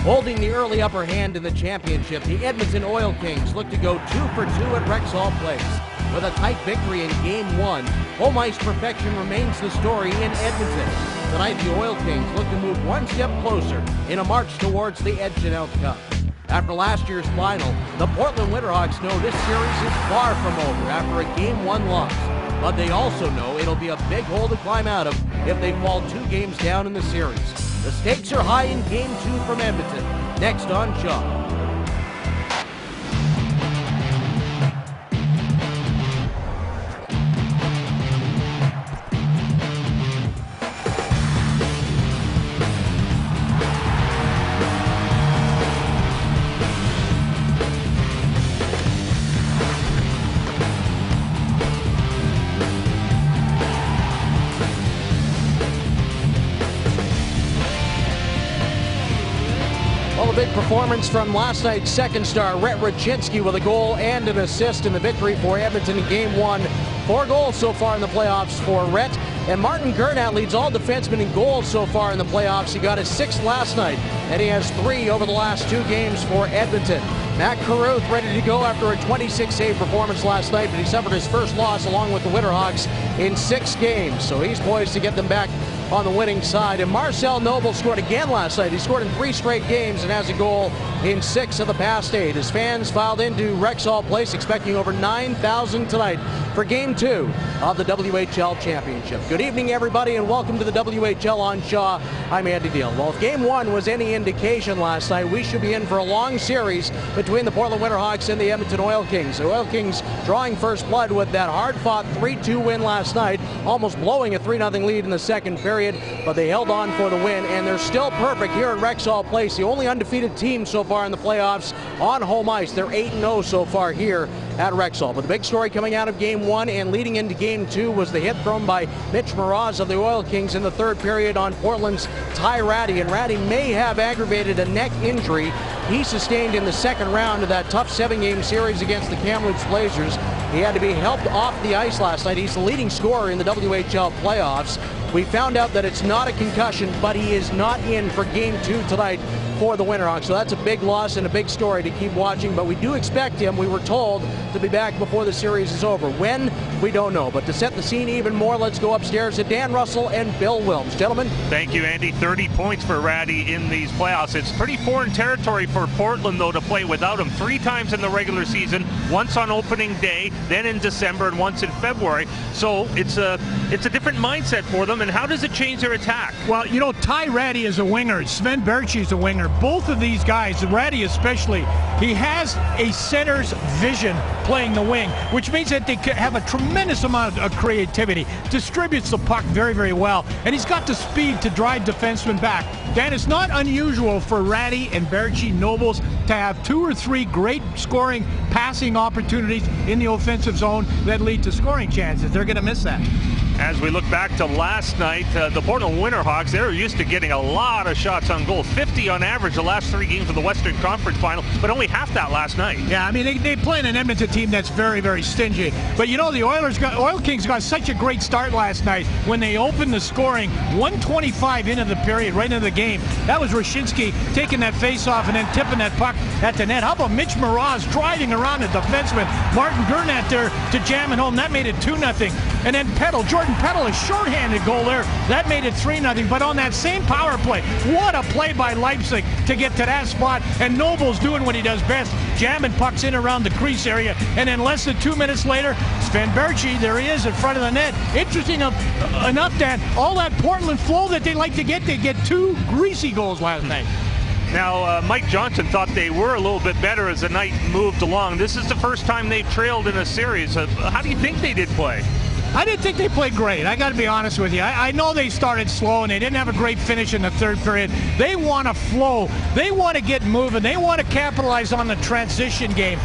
Holding the early upper hand in the championship, the Edmonton Oil Kings look to go 2 for 2 at Rexall Place. With a tight victory in Game 1, home ice perfection remains the story in Edmonton. Tonight, the Oil Kings look to move one step closer in a march towards the Edmonton Cup. After last year's final, the Portland Winterhawks know this series is far from over after a Game 1 loss. But they also know it'll be a big hole to climb out of if they fall 2 games down in the series. The stakes are high in Game 2 from Edmonton. Next on Shaw. Big performance from last night's second star, Rhett Raczynski, with a goal and an assist in the victory for Edmonton in Game 1. 4 goals so far in the playoffs for Rhett. And Martin Gernat leads all defensemen in goals so far in the playoffs. He got his 6th last night, and he has 3 over the last 2 games for Edmonton. Matt Carruth ready to go after a 26-save performance last night, but he suffered his first loss along with the Winterhawks in 6 games. So he's poised to get them back on the winning side. And Marcel Noble scored again last night. He scored in 3 straight games and has a goal in 6 of the past 8. His fans filed into Rexall Place expecting over 9,000 tonight for Game 2 of the WHL Championship. Good evening, everybody, and welcome to the WHL on Shaw. I'm Andy Deal. Well, if Game 1 was any indication last night, we should be in for a long series between the Portland Winterhawks and the Edmonton Oil Kings. The Oil Kings drawing first blood with that hard-fought 3-2 win last night, almost blowing a 3-0 lead in the second period, but they held on for the win, and they're still perfect here at Rexall Place, the only undefeated team so far in the playoffs on home ice. They're 8-0 so far here at Rexall. But the big story coming out of Game 1 and leading into Game 2 was the hit thrown by Mitch Moroz of the Oil Kings in the third period on Portland's Ty Rattie, and Rattie may have aggravated a neck injury he sustained in the second round of that tough 7-game series against the Kamloops Blazers. He had to be helped off the ice last night. He's the leading scorer in the WHL playoffs. We found out that it's not a concussion, but he is not in for Game 2 tonight for the Winterhawks. So that's a big loss and a big story to keep watching, but we do expect him, we were told, to be back before the series is over. When? We don't know. But to set the scene even more, let's go upstairs to Dan Russell and Bill Wilms. Gentlemen. Thank you, Andy. 30 points for Rattie in these playoffs. It's pretty foreign territory for Portland, though, to play without him 3 times in the regular season, once on opening day, then in December, and once in February. So it's a different mindset for them. And how does it change their attack? Well, you know, Ty Rattie is a winger. Sven Berchi is a winger. Both of these guys, Rattie especially, he has a center's vision playing the wing, which means that they have a tremendous amount of creativity, distributes the puck very, very well, and he's got the speed to drive defensemen back. Dan, it's not unusual for Rattie and Berchi Nobles to have 2 or 3 great scoring, passing opportunities in the offensive zone that lead to scoring chances. They're going to miss that. As we look back to last night, the Portland Winterhawks, they're used to getting a lot of shots on goal, 50 on average the last 3 games of the Western Conference Final, but only half that last night. Yeah, I mean, they play in an Edmonton team that's very, very stingy. But you know, the Oil Kings got such a great start last night when they opened the scoring, 1:25 into the period, right into the game. That was Raczynski taking that face-off and then tipping that puck at the net. How about Mitch Moroz driving around the defenseman, Martin Gernat there to jam it home? That made it 2-0. And then Jordan Peddle, a shorthanded goal there. That made it 3-0. But on that same power play, what a play by Leipzig to get to that spot. And Noble's doing what he does best, jamming pucks in around the crease area. And then less than 2 minutes later, Sven Berchi, there he is in front of the net. Interesting enough, Dan, all that Portland flow that they like to get, they get 2 greasy goals last night. Now, Mike Johnson thought they were a little bit better as the night moved along. This is the first time they've trailed in a series. How do you think they did play? I didn't think they played great. I got to be honest with you. I know they started slow and they didn't have a great finish in the third period. They want to flow. They want to get moving. They want to capitalize on the transition game.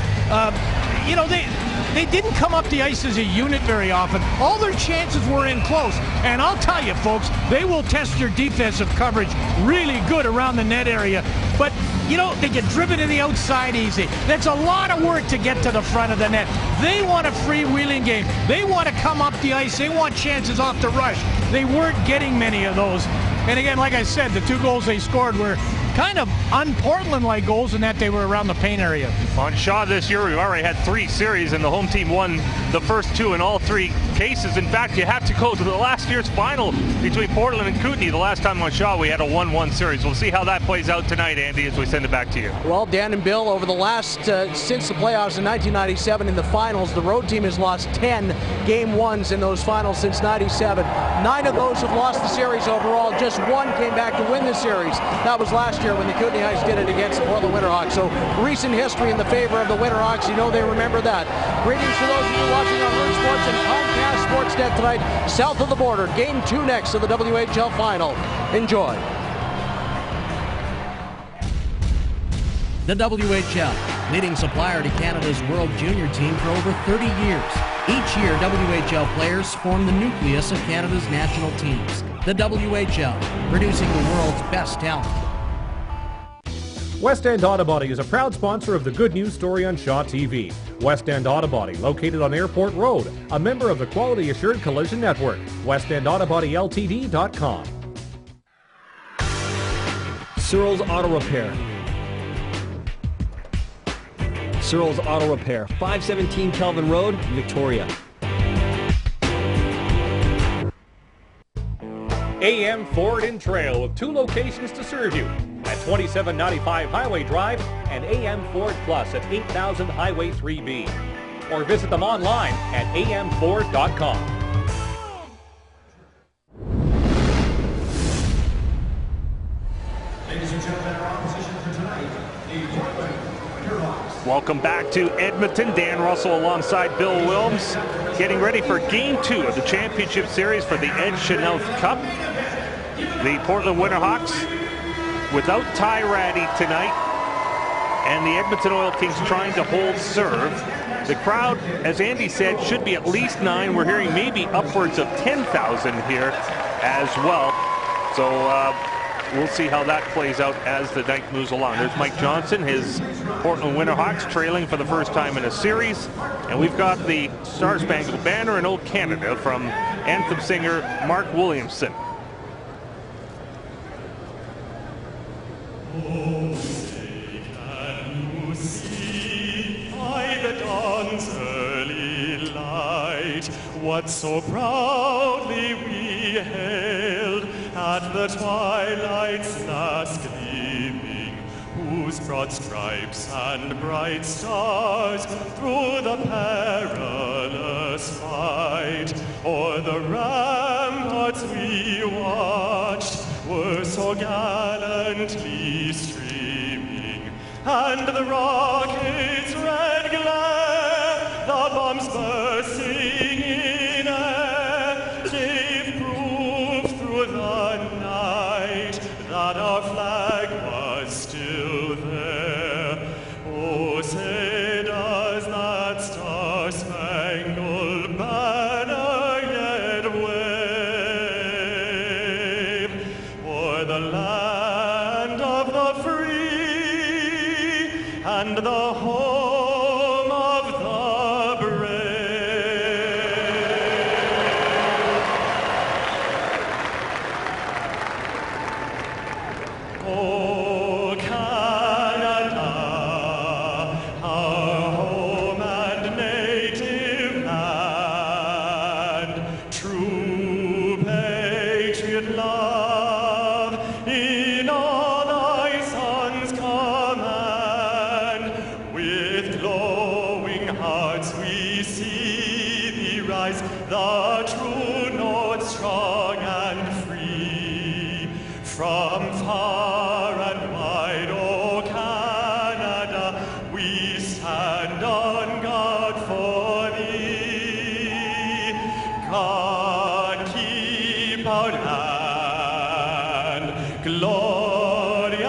You know, they didn't come up the ice as a unit very often. All their chances were in close. And I'll tell you, folks, they will test your defensive coverage really good around the net area. But, you know, they get driven to the outside easy. That's a lot of work to get to the front of the net. They want a freewheeling game. They want to come up the ice. They want chances off the rush. They weren't getting many of those. And again, like I said, the 2 goals they scored were kind of un-Portland-like goals in that they were around the paint area. On Shaw this year, we've already had 3 series, and the home team won the first 2 in all 3 cases. In fact, you have to go to the last year's final between Portland and Kootenay. The last time on Shaw, we had a 1-1 series. We'll see how that plays out tonight, Andy, as we send it back to you. Well, Dan and Bill, over the last, since the playoffs in 1997 in the finals, the road team has lost 10 game ones in those finals since 97. 9 of those have lost the series overall. Just 1 came back to win the series. That was last year when the Kootenay Ice did it against the Portland Winterhawks. So recent history in the favor of the Winterhawks. You know they remember that. Greetings to those of you watching on Root Sports and Comcast Sportsnet tonight, south of the border. Game 2 next of the WHL final. Enjoy. The WHL, leading supplier to Canada's World Junior team for over 30 years. Each year, WHL players form the nucleus of Canada's national teams. The WHL, producing the world's best talent. West End Auto Body is a proud sponsor of the Good News Story on Shaw TV. West End Auto Body, located on Airport Road, a member of the Quality Assured Collision Network. WestEndAutoBodyLTD.com. Searles Auto Repair. Searles Auto Repair, 517 Kelvin Road, Victoria. AM Ford and Trail with 2 locations to serve you at 2795 Highway Drive and AM Ford Plus at 8000 Highway 3B. Or visit them online at amford.com. Ladies and gentlemen, our opposition for tonight, the Portland Winterhawks. Welcome back to Edmonton. Dan Russell alongside Bill Wilms, getting ready for Game 2 of the Championship Series for the Ed Chanel Cup. The Portland Winterhawks without Ty Ratty tonight, and the Edmonton Oil Kings trying to hold serve. The crowd, as Andy said, should be at least 9. We're hearing maybe upwards of 10,000 here as well. So we'll see how that plays out as the night moves along. There's Mike Johnson, his Portland Winterhawks trailing for the first time in a series. And we've got the Star Spangled Banner in Old Canada from anthem singer Mark Williamson. Oh, say can you see by the dawn's early light what so proudly we hailed at the twilight's last gleaming, whose broad stripes and bright stars through the perilous fight o'er the ramparts we watched were so gallantly streaming, and the rocket's red glare, the bombs bursting in air, gave proof through the night that our flag was still there. Oh, say does that star-spangled banner yet wave o'er the land of the free and the home of the brave? Oh, Canada, our home and native land, true patriot love in all thy sons' command. With glowing hearts we see thee rise, the true north strong and free. From far and wide, O Canada, we stand on guard for thee. God keep our land glorious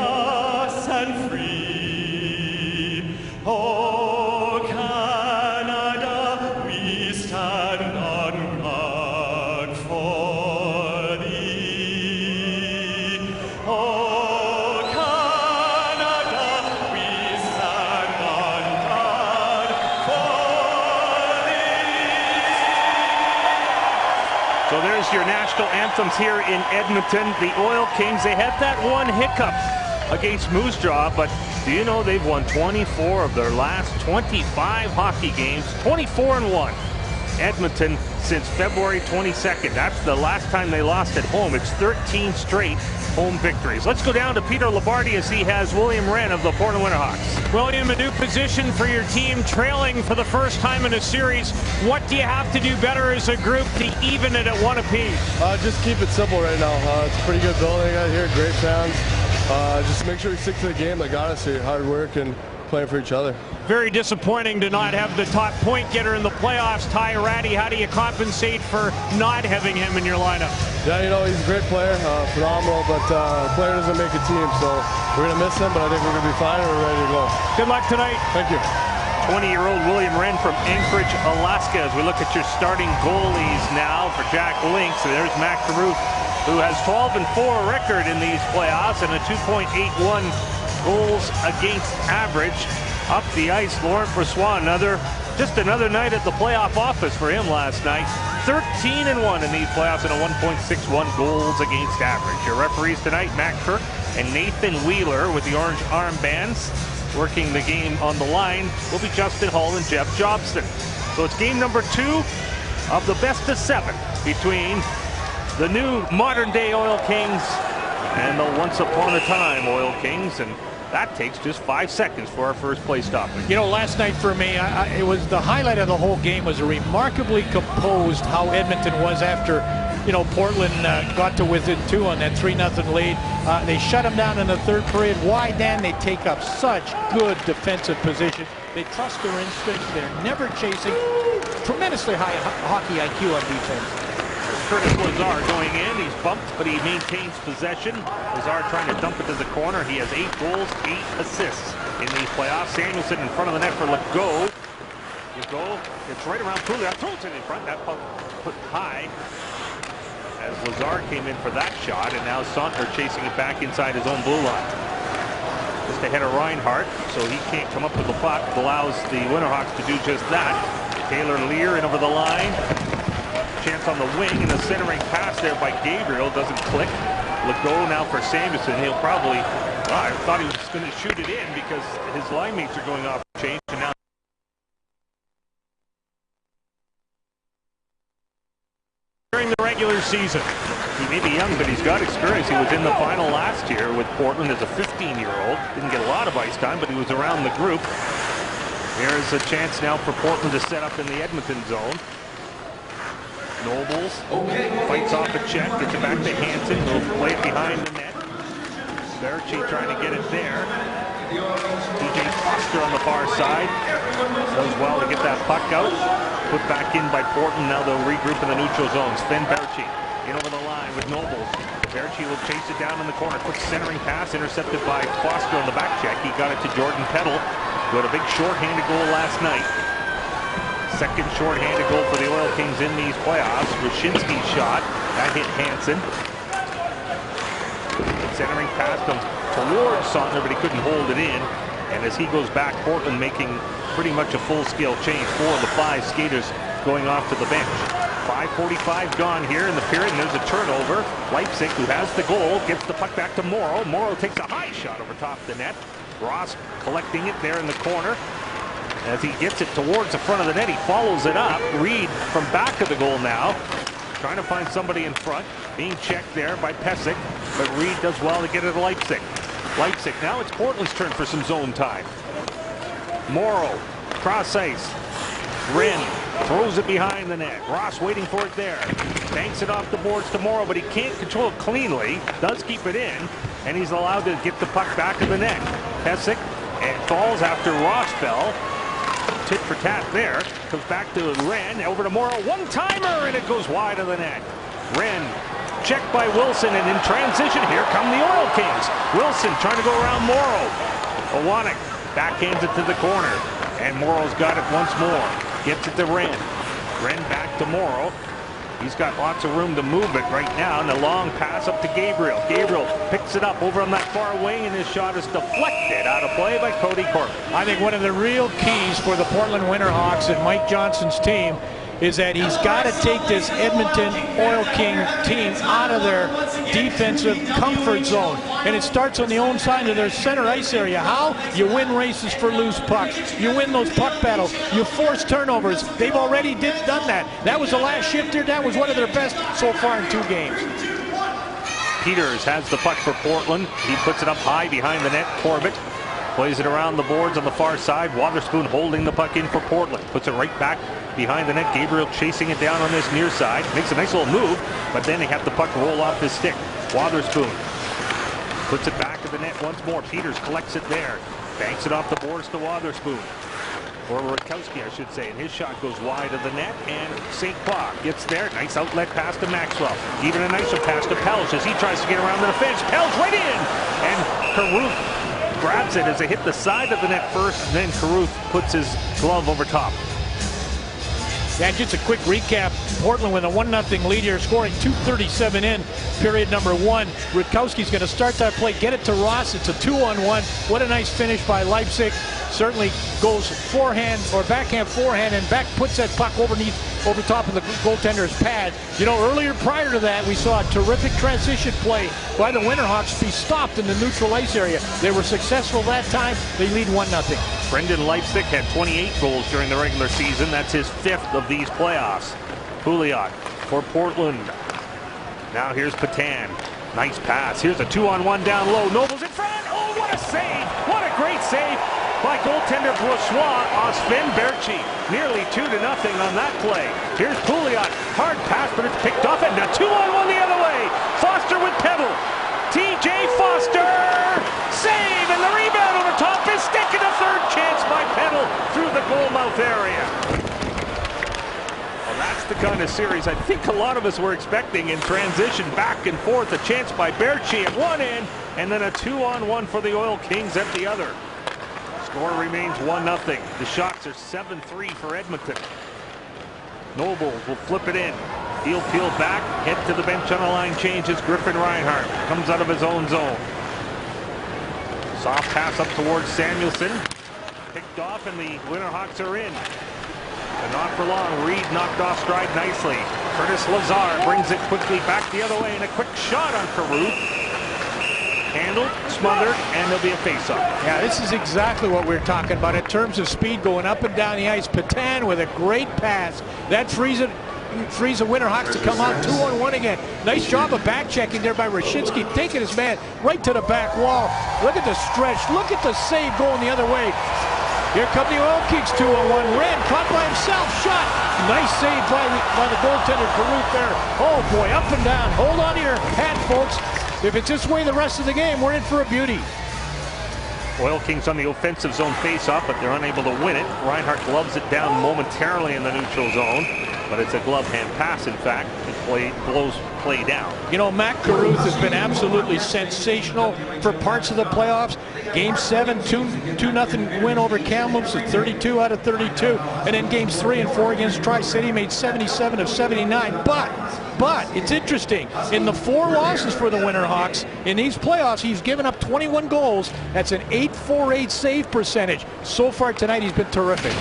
and free. Oh, Canada, we stand on guard for thee. Oh, Canada, we stand on guard for thee. So there's your national anthems here in Edmonton. The Oil Kings, they had that one hiccup against Moose Jaw, but do you know they've won 24 of their last 25 hockey games, 24-1. Edmonton since February 22nd. That's the last time they lost at home. It's 13 straight home victories. Let's go down to Peter Labardi as he has William Wren of the Portland Winterhawks. William, a new position for your team, trailing for the first time in a series. What do you have to do better as a group to even it at one apiece? Just keep it simple right now. It's a pretty good building out here, great fans. Just make sure we stick to the game that got us here. Hard work and playing for each other. Very disappointing to not have the top point getter in the playoffs, Ty Ratty. How do you compensate for not having him in your lineup? Yeah, you know, he's a great player, phenomenal, but a player doesn't make a team, so we're going to miss him, but I think we're going to be fine and we're ready to go. Good luck tonight. Thank you. 20-year-old William Wren from Anchorage, Alaska. As we look at your starting goalies now for Jack Lynx, so there's Mac Carruth, who has 12-4 record in these playoffs and a 2.81 goals against average. Up the ice, Laurent Brossoit, just another night at the playoff office for him last night. 13-1 in these playoffs and a 1.61 goals against average. Your referees tonight, Matt Kirk and Nathan Wheeler with the orange armbands. Working the game on the line will be Justin Hull and Jeff Jobston. So it's game number 2 of the best of 7 between the new modern-day Oil Kings and the once-upon-a-time Oil Kings, and that takes just 5 seconds for our first play stopping. You know, last night for me, it was the highlight of the whole game was a remarkably composed how Edmonton was after, you know, Portland got to within 2 on that 3-0 lead. They shut them down in the third period. Why then they take up such good defensive position? They trust their instincts. They're never chasing. Tremendously high hockey IQ on defense. Curtis Lazar going in. He's bumped, but he maintains possession. Lazar trying to dump it to the corner. He has 8 goals, 8 assists in these playoffs. Samuelson in front of the net for Legault. Legault gets right around Pouliot. Throws it in front. That puck put high as Lazar came in for that shot, and now Saunter chasing it back inside his own blue line. Just ahead of Reinhart, so he can't come up with the puck. Allows the Winterhawks to do just that. Taylor Lear in over the line. Chance on the wing, and the centering pass there by Gabriel doesn't click. Legault now for Samuelson. He'll probably, I thought he was just going to shoot it in because his line mates are going off change, and now during the regular season. He may be young, but he's got experience. He was in the final last year with Portland as a 15-year-old. Didn't get a lot of ice time, but he was around the group. Here's a chance now for Portland to set up in the Edmonton zone. Nobles fights off a check, gets it back to Hansen. He'll play it behind the net. Berchi trying to get it there. DJ Foster on the far side does well to get that puck out. Put back in by Portland. Now they'll regroup in the neutral zone. Sven Berchi in over the line with Nobles. Berchi will chase it down in the corner. Quick centering pass intercepted by Foster on the back check. He got it to Jordan Peddle, who had a big short-handed goal last night. Second short-handed goal for the Oil Kings in these playoffs. Wyshynski's shot. That hit Hansen. Centering pass comes towards Sautner, but he couldn't hold it in. And as he goes back, Portland making pretty much a full-scale change. 4 of the 5 skaters going off to the bench. 5:45 gone here in the period, and there's a turnover. Leipzig, who has the goal, gets the puck back to Morrow. Morrow takes a high shot over top the net. Ross collecting it there in the corner. As he gets it towards the front of the net, he follows it up. Reed from back of the goal now, trying to find somebody in front. Being checked there by Pesic, but Reed does well to get it to Leipzig. Leipzig, now it's Portland's turn for some zone time. Morrow, cross ice. Wren throws it behind the net. Ross waiting for it there. Banks it off the boards to Morrow, but he can't control it cleanly. Does keep it in, and he's allowed to get the puck back in the net. Pesic, and falls after Ross fell. Tit for tat there. Comes back to Wren. Over to Morrow. One-timer, and it goes wide of the net. Wren checked by Wilson, and in transition, here come the Oil Kings. Wilson trying to go around Morrow. Owanek backhands it to the corner, and Morrow's got it once more. Gets it to Wren. Wren back to Morrow. He's got lots of room to move it right now, and a long pass up to Gabriel. Gabriel picks it up over on that far wing, and his shot is deflected out of play by Cody Corbin. I think one of the real keys for the Portland Winterhawks and Mike Johnson's team is that he's got to take this Edmonton Oil King team out of their defensive comfort zone. And it starts on the own side of their center ice area. How? You win races for loose pucks. You win those puck battles. You force turnovers. They've already done that. That was the last shift here. That was one of their best so far in 2 games. Peters has the puck for Portland. He puts it up high behind the net. Corbett plays it around the boards on the far side. Wotherspoon holding the puck in for Portland. Puts it right back behind the net. Gabriel chasing it down on this near side. Makes a nice little move, but then they have the puck roll off his stick. Wotherspoon puts it back to the net once more. Peters collects it there. Banks it off the boards to Wotherspoon. Or Rutkowski, I should say, and his shot goes wide of the net, and St. Croix gets there. Nice outlet pass to Maxwell. Even a nicer pass to Pelch as he tries to get around the defense. Pelch right in! And Caruth grabs it as they hit the side of the net first, and then Caruth puts his glove over top. Yeah, just a quick recap. Portland with a 1-0 lead here, scoring 2:37 in period number 1. Rutkowski's going to start that play, get it to Ross. It's a 2-on-1. What a nice finish by Leipzig. Certainly goes forehand or backhand forehand and back puts that puck over top of the goaltender's pad. You know, earlier prior to that, we saw a terrific transition play by the Winterhawks be stopped in the neutral ice area. They were successful that time. They lead 1-0. Brendan Leipzig had 28 goals during the regular season. That's his 5th of these playoffs. Pouliot for Portland. Now here's Patan. Nice pass. Here's a 2-on-1 down low. Noble's in front. Oh, what a save. What a great save by goaltender Boissois on Sven Berchi. Nearly 2-0 on that play. Here's Pouliot. Hard pass, but it's picked off, and a 2-on-1 the other way. Foster with Pebble. TJ Foster. Save, and the rebound over top is stick, and a third chance by Pebble through the goal mouth area. Well, that's the kind of series I think a lot of us were expecting in transition, back and forth. A chance by Berchi at one end, and then a 2-on-1 for the Oil Kings at the other. Score remains 1-0. The shots are 7-3 for Edmonton. Noble will flip it in. He'll peel back, head to the bench on a line change as Griffin Reinhart comes out of his own zone. Soft pass up towards Samuelson. Picked off, and the Winterhawks are in. But not for long. Reed knocked off stride nicely. Curtis Lazar brings it quickly back the other way, and a quick shot on Caruth. Handled, smothered, and there'll be a face-off. Yeah, this is exactly what we're talking about in terms of speed going up and down the ice. Patan with a great pass. That frees the Winterhawks to come out 2-on-1 again. Nice job of back-checking there by Rashinsky, taking his man right to the back wall. Look at the stretch. Look at the save going the other way. Here come the Oil Kings 2-on-1. Ren caught by himself. Shot. Nice save by the goaltender Caruth there. Oh, boy, up and down. Hold on to your hat, folks. If it's this way the rest of the game, we're in for a beauty. Oil Kings on the offensive zone face-off, but they're unable to win it. Reinhart gloves it down momentarily in the neutral zone, but it's a glove hand pass, in fact. It blows play down. You know, Matt Caruth has been absolutely sensational for parts of the playoffs. Game 7, 2-0 win over Kamloops at 32 out of 32. And then games 3 and 4 against Tri-City made 77 of 79. But it's interesting. In the 4 losses for the Winterhawks, in these playoffs, he's given up 21 goals. That's an .848 save percentage. So far tonight, he's been terrific.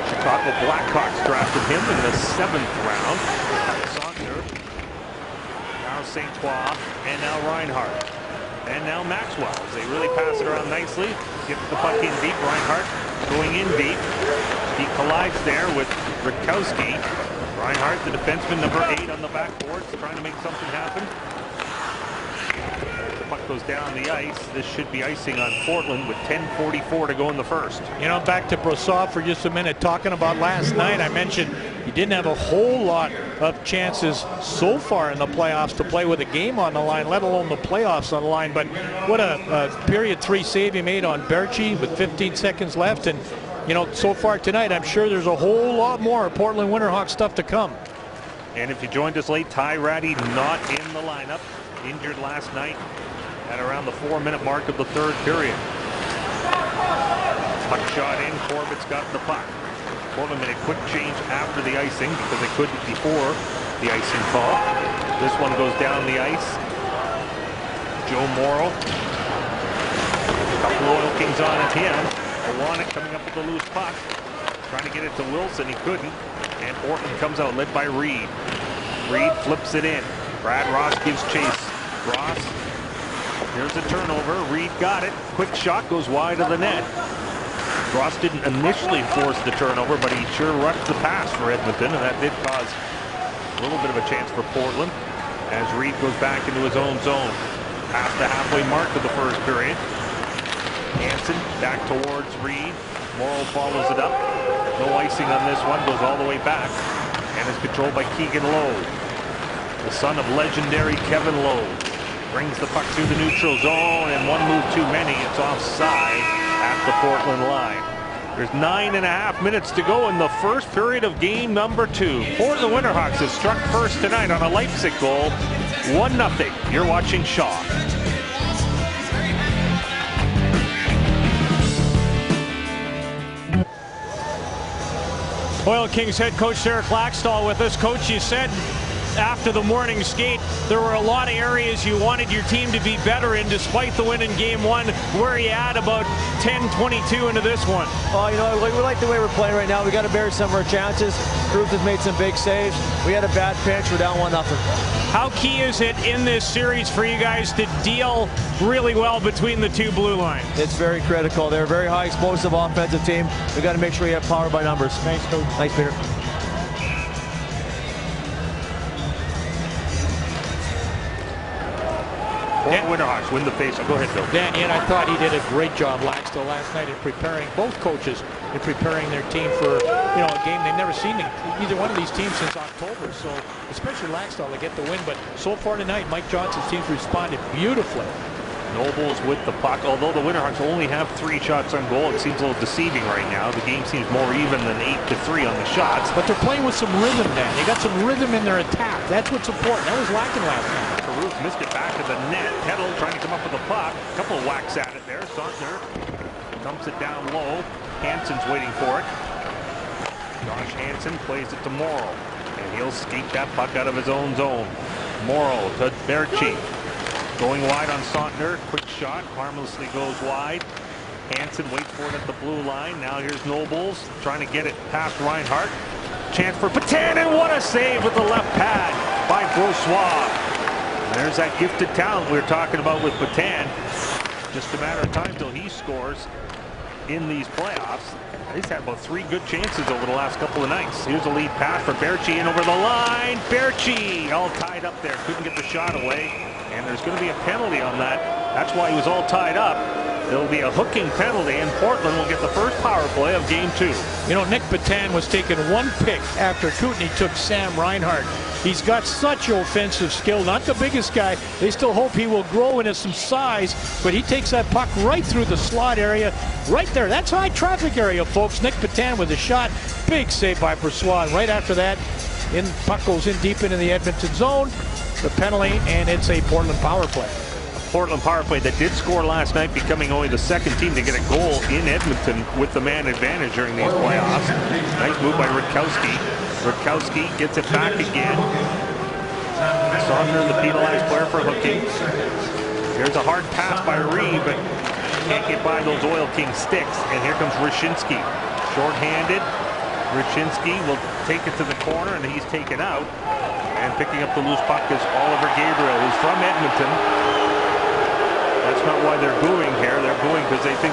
Chicago Blackhawks drafted him in the 7th round. Saunders, now St. Croix, and now Reinhart. And now Maxwell, as they really pass it around nicely. Get the puck in deep. Reinhart going in deep. He collides there with Rutkowski. Reinhart, the defenseman, number 8 on the backboards, trying to make something happen. The puck goes down the ice. This should be icing on Portland with 10:44 to go in the first. You know, back to Brossoit for just a minute. Talking about last night, I mentioned he didn't have a whole lot of chances so far in the playoffs to play with a game on the line, let alone the playoffs on the line. But what a period 3 save he made on Berchi with 15 seconds left. And you know, so far tonight, I'm sure there's a whole lot more Portland Winterhawks stuff to come. And if you joined us late, Ty Ratty not in the lineup. Injured last night at around the 4-minute mark of the 3rd period. Puck shot in. Corbett's got the puck. Portland made a quick change after the icing because they couldn't before the icing call. This one goes down the ice. Joe Morrow. A couple Oil Kings on at him. Iwanek coming up with the loose puck. trying to get it to Wilson. He couldn't. And Portland comes out, led by Reed. Reed flips it in. Brad Ross gives chase. Ross, here's a turnover. Reed got it. Quick shot goes wide of the net. Ross didn't initially force the turnover, but he sure rushed the pass for Edmonton, and that did cause a little bit of a chance for Portland as Reed goes back into his own zone. Past the halfway mark of the first period. Hansen back towards Reed. Morrow follows it up. No icing on this one. Goes all the way back. And is controlled by Keegan Lowe. The son of legendary Kevin Lowe. Brings the puck through the neutral zone, and one move too many. It's offside at the Portland line. There's 9.5 minutes to go in the first period of game number 2. Portland Winterhawks have struck first tonight on a Leipzig goal. 1-0. You're watching Shaw. Oil Kings head coach Derek Laxdal with us. Coach, you said after the morning skate there were a lot of areas you wanted your team to be better in despite the win in game 1. Where are you at about 10-22 into this one? Oh, you know, we like the way we're playing right now. We got to bury some of our chances. Cruz has made some big saves. We had a bad pinch. We're down 1-0. How key is it in this series for you guys to deal really well between the two blue lines? It's very critical. They're a very high explosive offensive team. We got to make sure we have power by numbers. Thanks, Coach. Thanks, Peter. Winterhawks win the faceoff. Go ahead, Bill. Danny, and I thought he did a great job, Laxdal, last night in preparing both coaches in preparing their team for a game they've never seen either one of these teams since October. So especially Laxdal to get the win. But so far tonight, Mike Johnson's team's responded beautifully. Nobles with the puck. Although the Winterhawks only have 3 shots on goal, it seems a little deceiving right now. The game seems more even than 8-3 on the shots. But they're playing with some rhythm, Dan. They got some rhythm in their attack. That's what's important. That was lacking last night. Caruth missed it back to the net. Kettle trying to come up with a puck. A couple of whacks at it there. Sautner dumps it down low. Hansen's waiting for it. Josh Hansen plays it to Morrow. And he'll skate that puck out of his own zone. Morrow to Berchi. Going wide on Sautner. Quick shot. Harmlessly goes wide. Hansen waits for it at the blue line. Now here's Nobles trying to get it past Reinhardt. Chance for Patan, and what a save with the left pad by Brossois. There's that gifted talent we were talking about with Patan. Just a matter of time till he scores in these playoffs. He's had about 3 good chances over the last couple of nights. Here's a lead pass for Berchi in over the line. Berchi all tied up there. Couldn't get the shot away. And there's going to be a penalty on that. That's why he was all tied up. There'll be a hooking penalty, and Portland will get the first power play of game 2. You know, Nick Patan was taking 1 pick after Kootenay took Sam Reinhardt. He's got such offensive skill. Not the biggest guy. They still hope he will grow into some size, but he takes that puck right through the slot area. Right there. That's high traffic area, folks. Nick Patan with a shot. Big save by Brossois. Right after that, puck goes in deep into the Edmonton zone. The penalty, and it's a Portland power play. Portland power play that did score last night, becoming only the 2nd team to get a goal in Edmonton with the man advantage during these playoffs. Nice move by Rutkowski. Rutkowski gets it back again. Sautner, the penalized player for hooking. Here's a hard pass by Reed, but can't get by those Oil King sticks. And here comes Ryshinsky. Short-handed. Ryshinsky will take it to the corner, and he's taken out. And picking up the loose puck is Oliver Gabriel, who's from Edmonton. That's not why they're booing here. They're booing because they think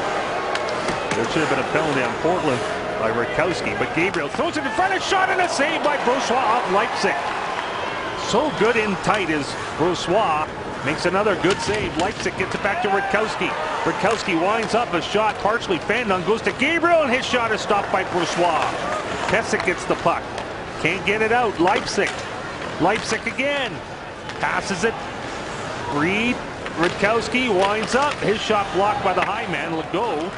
there should have been a penalty on Portland by Rutkowski. But Gabriel throws it in front, a shot and a save by Brossois off Leipzig. So good in tight as Brossois makes another good save. Leipzig gets it back to Rutkowski. Rutkowski winds up, a shot partially fanned on, goes to Gabriel, and his shot is stopped by Brossois. Pesek gets the puck. Can't get it out. Leipzig again. Passes it. Reed. Rutkowski winds up. His shot blocked by the high man. Legault.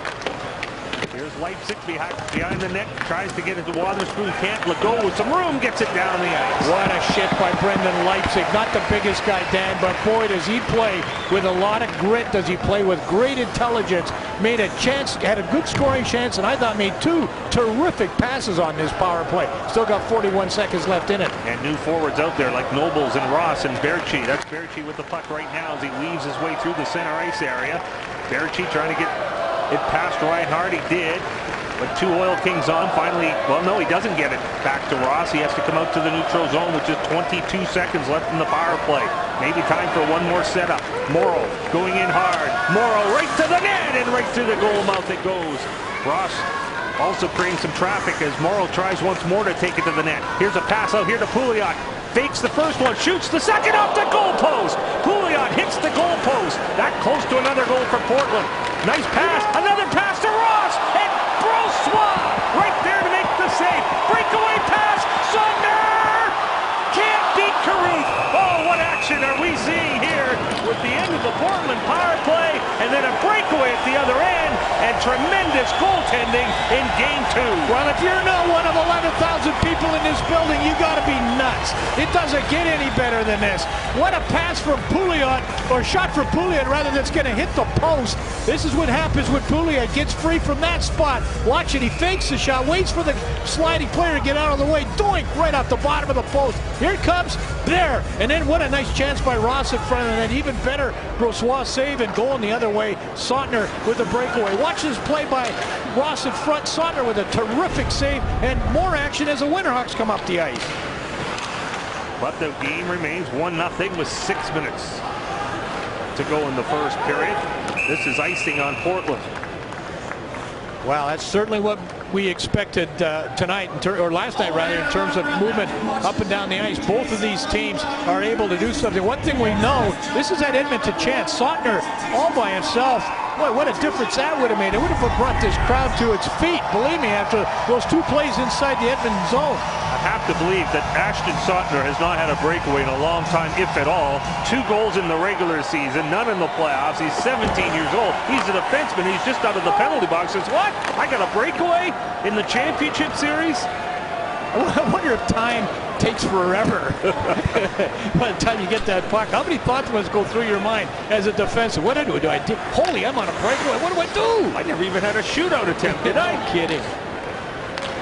Here's Leipzig behind the net. Tries to get it to Wotherspoon. Can't. Legault with some room gets it down the ice. What a shit by Brendan Leipzig. Not the biggest guy, Dan, but boy, does he play with a lot of grit. Does he play with great intelligence. Made a chance, had a good scoring chance, and I thought made 2 terrific passes on this power play. Still got 41 seconds left in it. And new forwards out there like Nobles and Ross and Berchi. That's Berchi with the puck right now as he weaves his way through the center ice area. Berchi trying to get it past Reinhardt. He did. With 2 Oil Kings on, finally, well, no, he doesn't get it back to Ross. He has to come out to the neutral zone with just 22 seconds left in the power play. Maybe time for one more setup. Morrow going in hard. Morrow right to the net and right through the goal mouth it goes. Ross also creating some traffic as Morrow tries once more to take it to the net. Here's a pass out here to Pouliot. Fakes the first one, shoots the second off the goal post. Pouliot hits the goal post. That close to another goal for Portland. Nice pass, another pass to Ross, and Brossois right there to make the save. Breakaway pass, Sumner can't beat Caruth. Oh, what action are we seeing here with the end of the Portland power play, and then a breakaway at the other end, and tremendous goaltending in Game 2. Well, if you're not one of 11,000 people in this building, you got to be nuts. It doesn't get any better than this. What a pass from Pouliot, or shot from Pouliot rather, that's going to hit the post. This is what happens when Pouliot gets free from that spot. Watch it, he fakes the shot, waits for the sliding player to get out of the way. Doink, right off the bottom of the post. Here it comes, there. And then what a nice chance by Ross in front of the net. Even better, Brossois save and going the other way. Sautner with the breakaway. Watch this play by Ross in front. Sautner with a terrific save, and more action as the Winterhawks come up the ice. But the game remains 1-0 with 6 minutes to go in the first period. This is icing on Portland. Wow, that's certainly what we expected tonight, or last night rather, in terms of movement up and down the ice. Both of these teams are able to do something. One thing we know, this is that Edmonton chance. Sautner all by himself. Boy, what a difference that would have made. It would have brought this crowd to its feet, believe me, after those 2 plays inside the Edmonton zone. I have to believe that Ashton Sautner has not had a breakaway in a long time, if at all. 2 goals in the regular season, none in the playoffs. He's 17 years old. He's a defenseman. He's just out of the penalty box. Says, what? I got a breakaway in the championship series? I wonder if time takes forever by the time you get that puck. How many thoughts must go through your mind as a defenseman? What do I do? Holy, I'm on a breakaway. What do I do? I never even had a shootout attempt, did I? Kidding.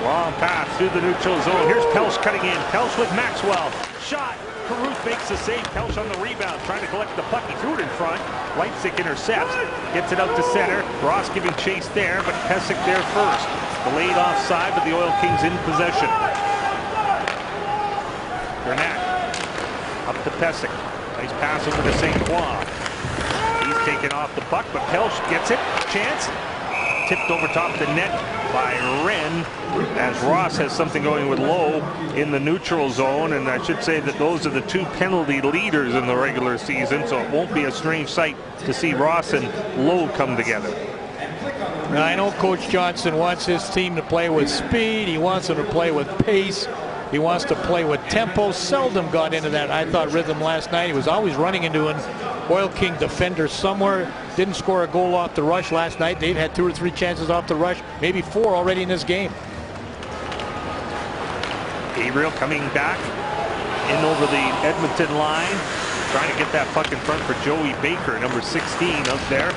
Long pass through the neutral zone. Here's Pelch cutting in. Pelch with Maxwell. Shot. Caruth makes the save. Pelch on the rebound, trying to collect the puck. He threw it in front. Leipzig intercepts. Gets it out to center. Ross giving chase there, but Pesic there first. Delayed offside, but the Oil Kings in possession. Burnett up to Pesic. Nice pass over to St. Croix. He's taken off the puck, but Pelch gets it. Chance. Tipped over top the net by Wren, as Ross has something going with Lowe in the neutral zone. And I should say that those are the 2 penalty leaders in the regular season, so it won't be a strange sight to see Ross and Lowe come together. Now, I know Coach Johnson wants his team to play with speed. He wants them to play with pace. He wants to play with tempo. Seldom got into that, I thought, rhythm last night. He was always running into an Oil King defender somewhere. Didn't score a goal off the rush last night. They've had 2 or 3 chances off the rush, maybe 4 already in this game. Gabriel coming back in over the Edmonton line, trying to get that puck in front for Joey Baker, number 16 out there,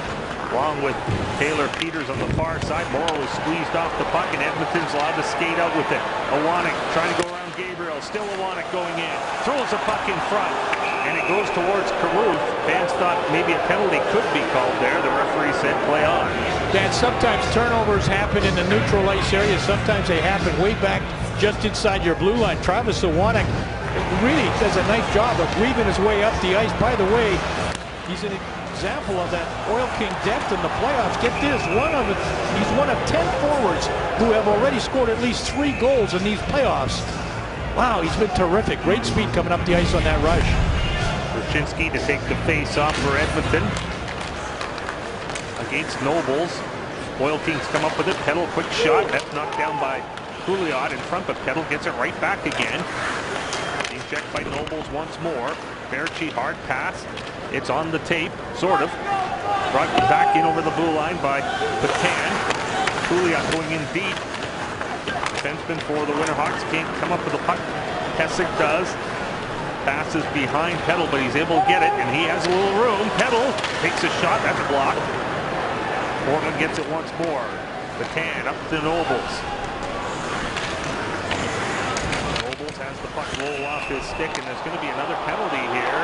along with Taylor Peters on the far side. Morrow is squeezed off the puck, and Edmonton's allowed to skate out with it. Iwanek trying to go around Gabriel. Still Iwanek going in. Throws the puck in front, and it goes towards Caruth. Fans thought maybe a penalty could be called there. The referee said play on. Dan, sometimes turnovers happen in the neutral ice area. Sometimes they happen way back just inside your blue line. Travis Iwanek really does a nice job of weaving his way up the ice. By the way, he's an example of that Oil King depth in the playoffs. Get this, he's one of 10 forwards who have already scored at least 3 goals in these playoffs. Wow, he's been terrific. Great speed coming up the ice on that rush. Brzezinski to take the face off for Edmonton against Nobles. Oil Kings come up with it. Petal, quick shot. That's knocked down by Pouliot in front, but Petal gets it right back again. Being checked by Nobles once more. Berchi, hard pass. It's on the tape, sort of. Brought back in over the blue line by Patan. Pouliot going in deep. Defenseman for the Winterhawks can't come up with the puck. Pesic does. Passes behind Petal, but he's able to get it, and he has a little room. Petal takes a shot. That's blocked. Portland gets it once more. Patan up to Nobles. Nobles has the puck roll off his stick, and there's going to be another penalty here.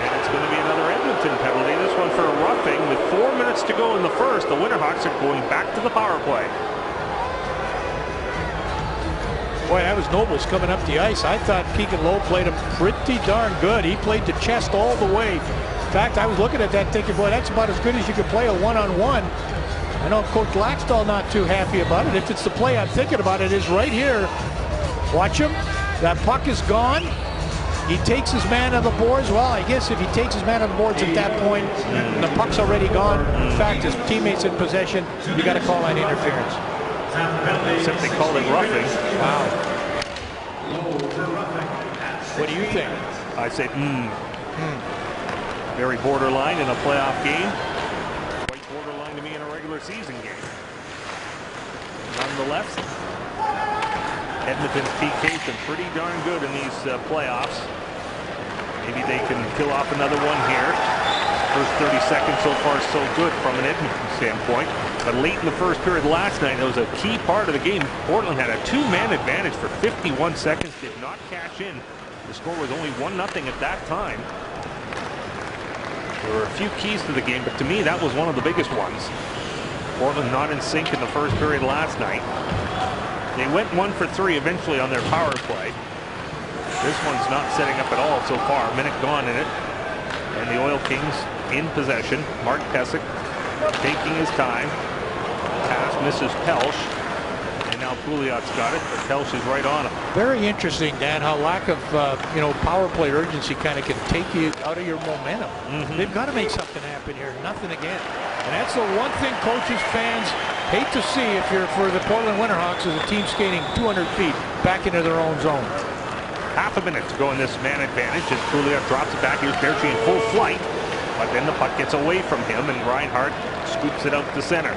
And it's going to be another Edmonton penalty. This one for a roughing with 4 minutes to go in the first. The Winterhawks are going back to the power play. Boy, that was Nobles coming up the ice. I thought Keegan Lowe played him pretty darn good. He played the chest all the way. In fact, I was looking at that thinking, boy, that's about as good as you could play a one-on-one. I know Coach Laxdal not too happy about it. If it's the play I'm thinking about, it is right here. Watch him. That puck is gone. He takes his man on the boards. Well, I guess if he takes his man on the boards at that point, the puck's already gone. In fact, his teammate's in possession. You got to call that interference. Except they called it roughing. Wow. What do you think? I said, Very borderline in a playoff game. Quite borderline to me in a regular season game. Nonetheless, Edmonton's PK's been pretty darn good in these playoffs. Maybe they can kill off another one here. First 30 seconds so far so good from an Edmonton standpoint. But late in the first period last night, that was a key part of the game. Portland had a two-man advantage for 51 seconds, did not cash in. The score was only 1-0 at that time. There were a few keys to the game, but to me, that was one of the biggest ones. Portland not in sync in the first period last night. They went 1 for 3 eventually on their power play. This one's not setting up at all so far. A minute gone in it. And the Oil Kings in possession. Mark Pesic taking his time. Pass misses Pelch. And now Pouliot's got it, but Pelch is right on him. Very interesting, Dan, how lack of power play urgency kind of can take you out of your momentum. They've got to make something happen here. Nothing again. And that's the one thing coaches, fans hate to see if you're for the Portland Winterhawks as a team skating 200 feet back into their own zone. Half a minute to go in this man advantage as Pouliot drops it back. Here's Berchi in full flight, but then the puck gets away from him and Reinhart scoops it out to center.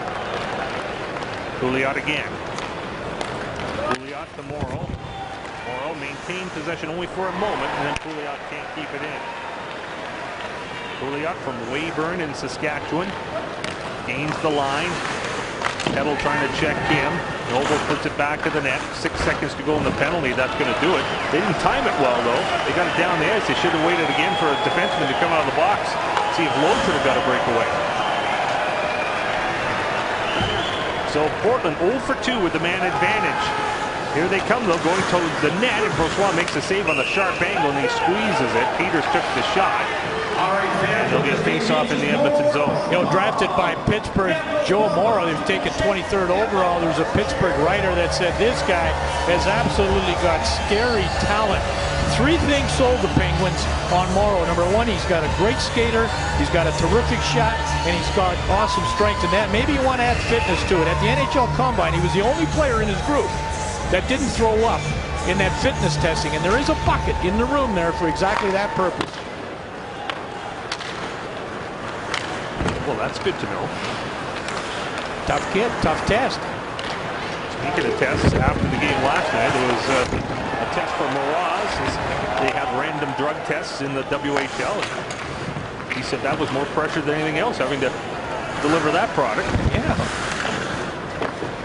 Pouliot again. Pouliot to Morrow. Morrow maintained possession only for a moment, and then Pouliot can't keep it in. Pouliot from Weyburn in Saskatchewan gains the line. Kettle trying to check him. Noble puts it back to the net. 6 seconds to go in the penalty. That's going to do it. They didn't time it well, though. They got it down the ice. They should have waited again for a defenseman to come out of the box. See if Lowe could have got a breakaway. So Portland 0 for 2 with the man advantage. Here they come, though, going towards the net. And Brossois makes a save on the sharp angle, and he squeezes it. Peters took the shot. And there'll be a face-off in the Edmonton zone. Drafted by Pittsburgh, Joe Morrow. They've taken 23rd overall. There's a Pittsburgh writer that said this guy has absolutely got scary talent. 3 things sold the Penguins on Morrow. Number 1, he's got a great skater, he's got a terrific shot, and he's got awesome strength in that. Maybe you want to add fitness to it. At the NHL Combine, he was the only player in his group that didn't throw up in that fitness testing, and there is a bucket in the room there for exactly that purpose. Well, that's good to know. Tough kid, tough test. Speaking of tests, after the game last night, there was a test for Mraz. They have random drug tests in the WHL. He said that was more pressure than anything else, having to deliver that product. Yeah.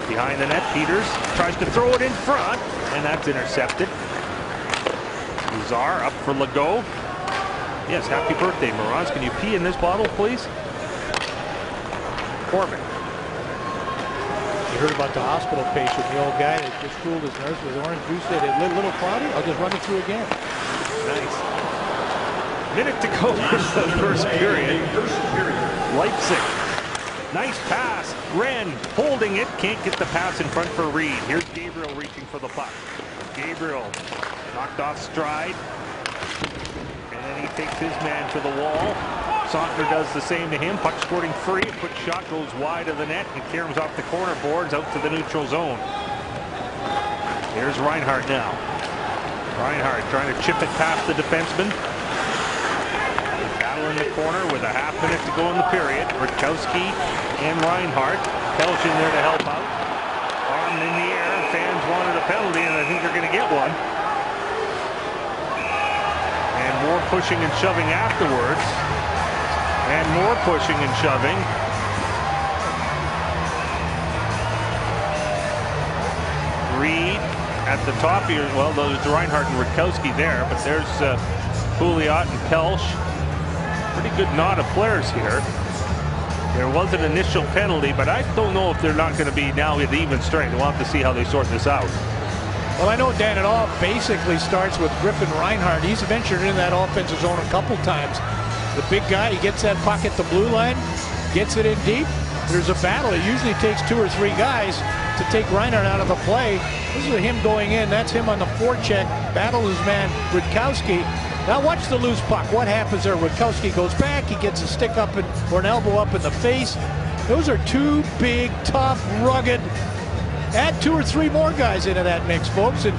Behind the net, Peters tries to throw it in front, and that's intercepted. Lazar up for Legault. Yes, happy birthday, Mraz. Can you pee in this bottle, please? Corbin. You heard about the hospital patient, the old guy that just fooled his nurse with orange juice. Said it a little cloudy. I'll just run it through again. Nice. Minute to go in the first period. Leipzig. Nice pass. Wren holding it. Can't get the pass in front for Reed. Here's Gabriel reaching for the puck. Gabriel knocked off stride. And then he takes his man to the wall. Sautner does the same to him. Puck squirting free. A quick shot goes wide of the net. And caroms off the corner boards out to the neutral zone. Here's Reinhart now. Reinhart trying to chip it past the defenseman. Battle in the corner with a half minute to go in the period. Rutkowski and Reinhart. Pelch in there to help out. Arm in the air. Fans wanted a penalty, and I think they're going to get one. And more pushing and shoving afterwards. And more pushing and shoving. Reed at the top here. Well, there's Reinhart and Rutkowski there, but there's Pouliot and Pelch. Pretty good knot of players here. There was an initial penalty, but I don't know if they're not going to be now at even strength. We'll have to see how they sort this out. Well, I know, Dan, it all basically starts with Griffin Reinhardt. He's ventured into that offensive zone a couple times. The big guy, he gets that puck at the blue line, gets it in deep. There's a battle. It usually takes 2 or 3 guys to take Reinhardt out of the play. This is him going in. That's him on the forecheck. Battle his man, Rutkowski. Now watch the loose puck. What happens there? Rutkowski goes back. He gets a stick up or an elbow up in the face. Those are 2 big, tough, rugged. Add 2 or 3 more guys into that mix, folks, and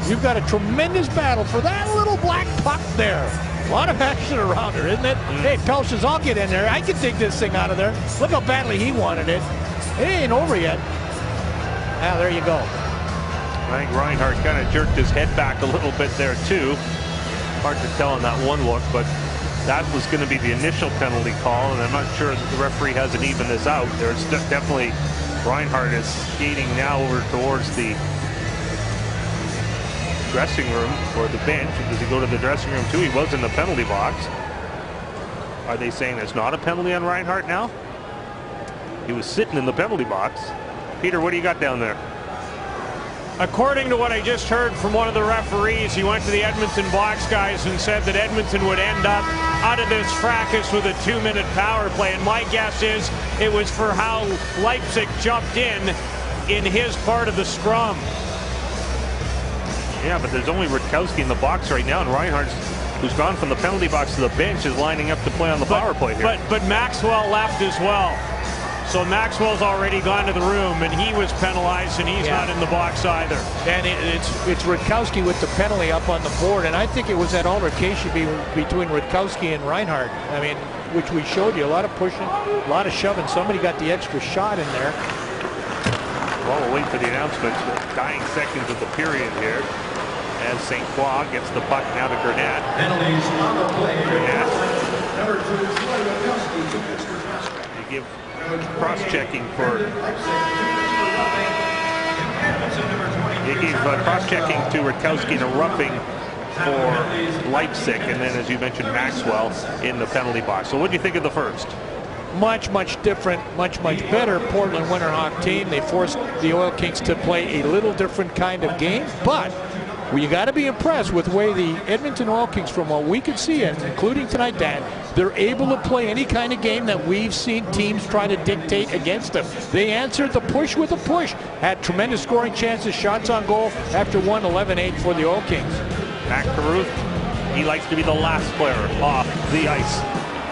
you've got a tremendous battle for that little black puck there. A lot of action around her, isn't it? Hey, Pelches, I'll get in there. I can take this thing out of there. Look how badly he wanted it. It ain't over yet. Now, there you go. I think Reinhardt kind of jerked his head back a little bit there, too. Hard to tell in that one look, but that was going to be the initial penalty call, and I'm not sure that the referee hasn't evened this out. There's definitely Reinhardt is skating now over towards the dressing room or the bench. Does he go to the dressing room too? He was in the penalty box. Are they saying there's not a penalty on Reinhardt now? He was sitting in the penalty box. Peter, what do you got down there? According to what I just heard from one of the referees, he went to the Edmonton box guys and said that Edmonton would end up out of this fracas with a 2-minute power play. And my guess is it was for how Leipzig jumped in his part of the scrum. Yeah, but there's only Rutkowski in the box right now, and Reinhardt, who's gone from the penalty box to the bench, is lining up to play on the power play here. But Maxwell left as well. So Maxwell's already gone to the room, and he was penalized, and he's not in the box either. And it's Rutkowski with the penalty up on the board, and I think it was that altercation between Rutkowski and Reinhardt. I mean, which we showed you, a lot of pushing, a lot of shoving. Somebody got the extra shot in there. Well, we'll wait for the announcements. The dying seconds of the period here, as St. Croix gets the puck now to Gurnett. Penalties on the play. Gurnett. Number 2, Troy Rutkowski to extra time. They give cross-checking for. They gave cross-checking to Rutkowski and a roughing for Leipzig, and then, as you mentioned, Maxwell in the penalty box. So what do you think of the first? Much different, much better Portland Winterhawk team. They forced the Oil Kings to play a little different kind of game, but you got to be impressed with the way the Edmonton Oil Kings, from what we could see, and including tonight, Dan, they're able to play any kind of game that we've seen teams try to dictate against them. They answered the push with a push, had tremendous scoring chances, shots on goal after 11-8 for the Oil Kings. Matt Carruth, he likes to be the last player off the ice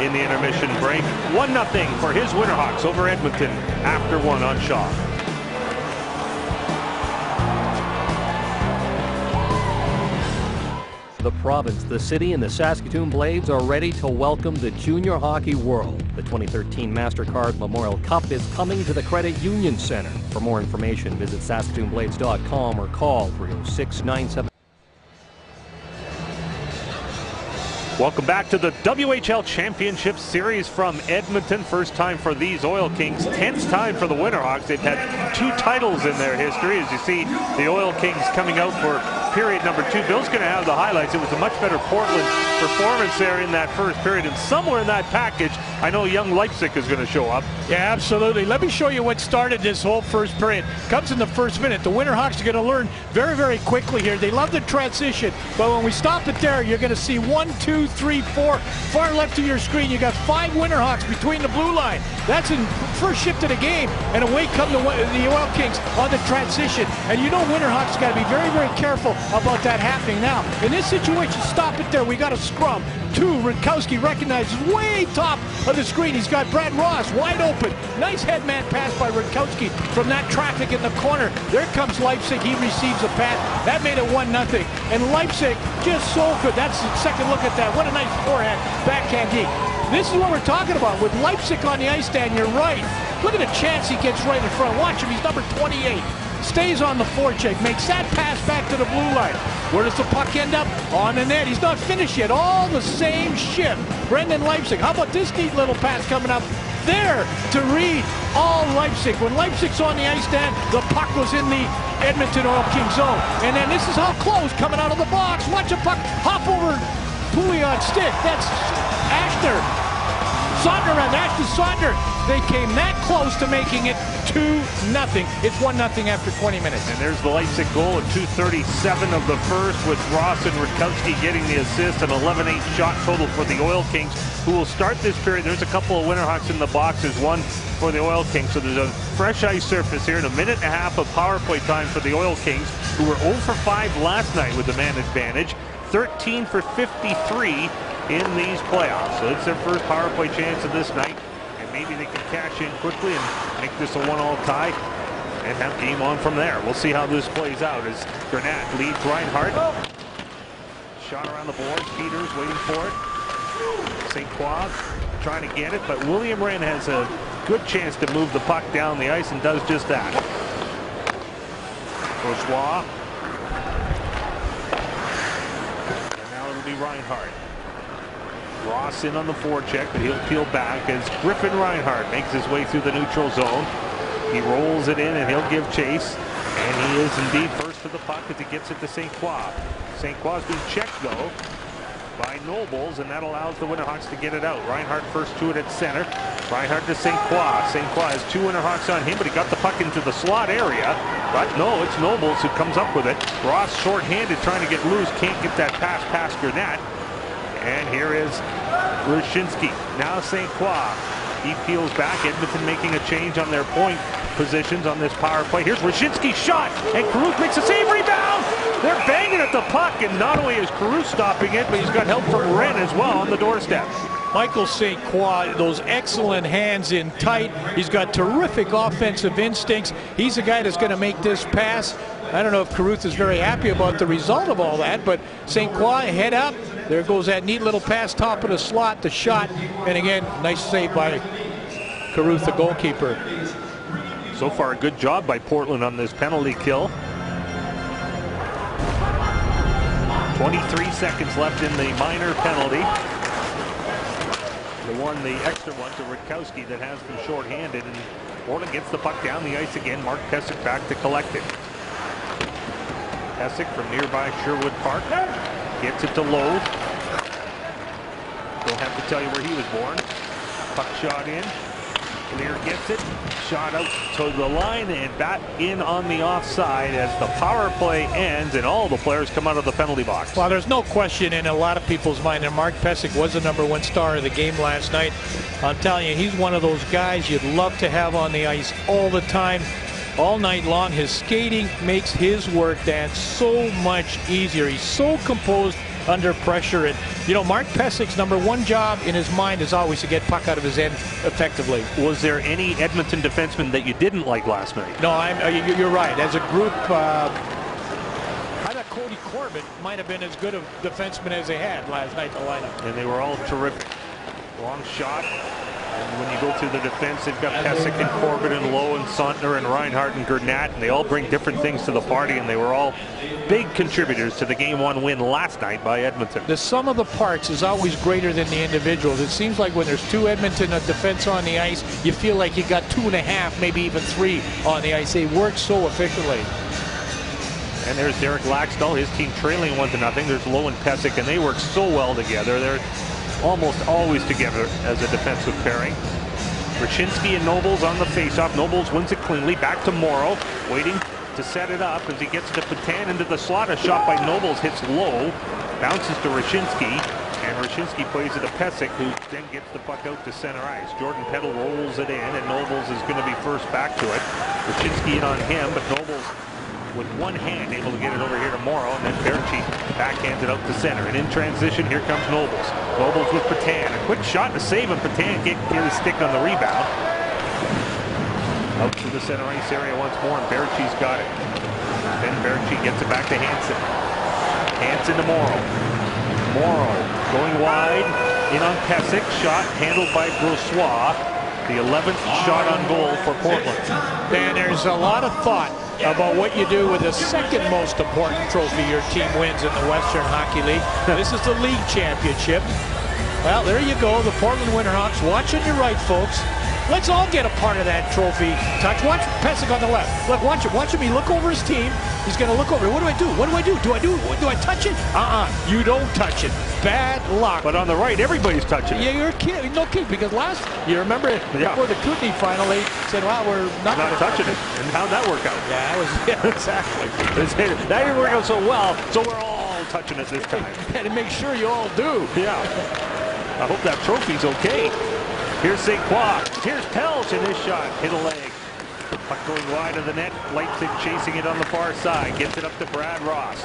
in the intermission break. 1-0 for his Winterhawks over Edmonton after 1 on Shaw. The province, the city, and the Saskatoon Blades are ready to welcome the junior hockey world. The 2013 MasterCard Memorial Cup is coming to the Credit Union Center. For more information, visit SaskatoonBlades.com or call 306-97. Welcome back to the WHL Championship Series from Edmonton. First time for these Oil Kings, 10th time for the Winterhawks. They've had 2 titles in their history. As you see, the Oil Kings coming out for period number 2. Bill's going to have the highlights. It was a much better Portland performance there in that first period. And somewhere in that package, I know young Leipzig is going to show up. Yeah, absolutely. Let me show you what started this whole first period. Comes in the first minute. The Winterhawks are going to learn very quickly here. They love the transition, but when we stop it there, you're going to see 1, 2, 3, 4. Far left of your screen, you got 5 Winterhawks between the blue line. That's in first shift of the game, and away come the Oil Kings on the transition. And you know Winterhawks got to be very careful about that happening now. In this situation, stop it there. We got a scrum. 2, Rutkowski recognizes way top of the screen. He's got Brad Ross wide open. Nice headman pass by Rutkowski from that traffic in the corner. There comes Leipzig. He receives a pass. That made it 1-0. And Leipzig just so good. That's the second look at that. What a nice forehand backhand D. This is what we're talking about. With Leipzig on the ice, Dan, you're right. Look at the chance he gets right in front. Watch him. He's number 28. Stays on the forecheck, makes that pass back to the blue line. Where does the puck end up? On the net. He's not finished yet. All the same shift. Brendan Leipzig. How about this neat little pass coming up there to Reed? All Leipzig. When Leipzig's on the ice, Dan, the puck was in the Edmonton Oil King zone. And then this is how close, coming out of the box. Watch a puck hop over Pouliot stick. That's Ashner. Sondner and Ashton Sondner. They came that close to making it 2-0. It's 1-0 after 20 minutes. And there's the Leipzig goal at 2:37 of the first, with Ross and Rutkowski getting the assist. An 11-8 shot total for the Oil Kings, who will start this period. There's a couple of Winterhawks in the boxes, one for the Oil Kings. So there's a fresh ice surface here, and a minute and a half of power play time for the Oil Kings, who were 0 for 5 last night with the man advantage. 13 for 53 in these playoffs. So it's their first power play chance of this night. And maybe they can cash in quickly and make this a 1-all tie and have game on from there. We'll see how this plays out as Granat leads Reinhardt. Shot around the boards. Peters waiting for it. St. Croix trying to get it, but William Wren has a good chance to move the puck down the ice and does just that. Bourgeois. And now it'll be Reinhardt. Ross in on the forecheck, but he'll peel back as Griffin Reinhardt makes his way through the neutral zone. He rolls it in and he'll give chase. And he is indeed first to the puck as he gets it to St. Croix. St. Croix is being checked though by Nobles, and that allows the Winterhawks to get it out. Reinhardt first to it at center. Reinhardt to St. Croix. St. Croix has 2 Winterhawks on him, but he got the puck into the slot area. But no, it's Nobles who comes up with it. Ross short-handed trying to get loose, can't get that pass past Granat. And here is Rushinsky. Now St. Croix. He peels back. Edmonton making a change on their point positions on this power play. Here's Rushinsky's shot, and Caruth makes a save. Rebound! They're banging at the puck, and not only is Caruth stopping it, but he's got help from Wren as well on the doorstep. Michael St. Croix, those excellent hands in tight. He's got terrific offensive instincts. He's the guy that's going to make this pass. I don't know if Caruth is very happy about the result of all that, but St. Croix head up. There goes that neat little pass, top of the slot, the shot. And again, nice save by Caruth, the goalkeeper. So far, a good job by Portland on this penalty kill. 23 seconds left in the minor penalty. The extra one to Rutkowski that has been shorthanded, and Portland gets the puck down the ice again. Mark Pesic back to collect it. Pesic from nearby Sherwood Park gets it to Lowe. Don't have to tell you where he was born. Puck shot in. Lear gets it, shot out to the line, and back in on the offside as the power play ends and all the players come out of the penalty box. Well, there's no question in a lot of people's mind that Mark Pesic was the #1 star of the game last night. I'm telling you, he's one of those guys you'd love to have on the ice all the time, all night long. His skating makes his work dance so much easier. He's so composed under pressure. And you know, Mark Pesic's #1 job in his mind is always to get puck out of his end effectively. Was there any Edmonton defenseman that you didn't like last night? No, you're right. As a group, I thought Cody Corbett might have been as good a defenseman as they had last night in the lineup. And they were all terrific. Long shot. And when you go through the defense, they've got Pesic and Corbett and Lowe and Sondner and Reinhardt and Granat, and they all bring different things to the party, and they were all big contributors to the Game 1 win last night by Edmonton. The sum of the parts is always greater than the individuals. It seems like when there's 2 Edmonton defense on the ice, you feel like you got 2.5, maybe even 3 on the ice. They work so efficiently. And there's Derek Laxdal, his team trailing 1-0. There's Lowe and Pesic, and they work so well together. They're almost always together as a defensive pairing. Rushinsky and Nobles on the faceoff. Nobles wins it cleanly. Back to Morrow, waiting to set it up as he gets to Patan into the slot. A shot by Nobles hits Low, bounces to Rushinsky, and Rushinsky plays it to Pesic, who then gets the puck out to center ice. Jordan Peddle rolls it in, and Nobles is going to be first back to it. Rushinsky in on him, but Nobles with one hand able to get it over here to Morrow, and then Berchi backhands it out to center. And in transition, here comes Nobles. Nobles with Patan. A quick shot to save him. Patan can't get his stick on the rebound. Out to the center ice area once more, and Berchi's got it. Then Berchi gets it back to Hansen. Hansen to Morrow. Morrow going wide, in on Pesic. Shot handled by Brossois. The 11th shot on goal for Portland. And there's a lot of thought about what you do with the second most important trophy your team wins in the Western Hockey League. This is the league championship. Well, there you go, the Portland Winterhawks. Watch on your right, folks. Let's all get a part of that trophy. Touch. Watch Pesic on the left. Look, watch him. He look over his team. He's going to look over. What do I do? What do I do? Do I touch it? You don't touch it. Bad luck. But on the right, everybody's touching it. Yeah, you're a kid. No kid, because you remember before the Kootenay final, they said, well, we're not touching it. And how'd that work out? Yeah, that was exactly. That didn't work out so well, so we're all touching it this time. You got to make sure you all do. Yeah. I hope that trophy's okay. Here's St. Croix. Here's Pelch, and this shot hit a leg. Puck going wide of the net. Leipzig chasing it on the far side. Gets it up to Brad Ross.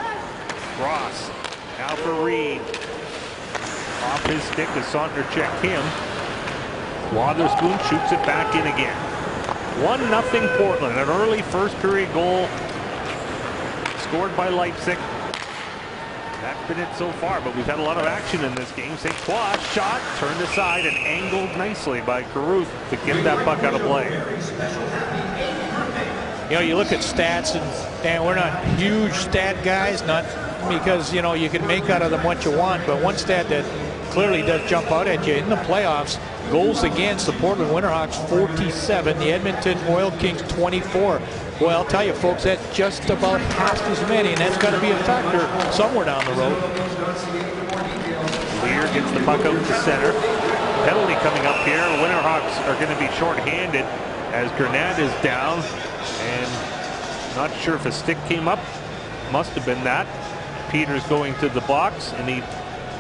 Ross now for Reed. Off his stick as Saunders checked him. Wotherspoon shoots it back in again. 1-0 Portland. An early first period goal scored by Leipzig. That's been it so far, but we've had a lot of action in this game. St. Croix shot, turned aside and angled nicely by Caruth to get that puck out of play. You know, you look at stats, and we're not huge stat guys, not because, you know, you can make out of them what you want, but one stat that clearly does jump out at you in the playoffs, goals against the Portland Winterhawks 47, the Edmonton Oil Kings 24. Well, I'll tell you, folks, that's just about half as many, and that's got to be a factor somewhere down the road. Lear gets the puck out to center. Penalty coming up here. The Winterhawks are going to be shorthanded as Grenade is down, and not sure if a stick came up. Must have been that. Peters going to the box, and he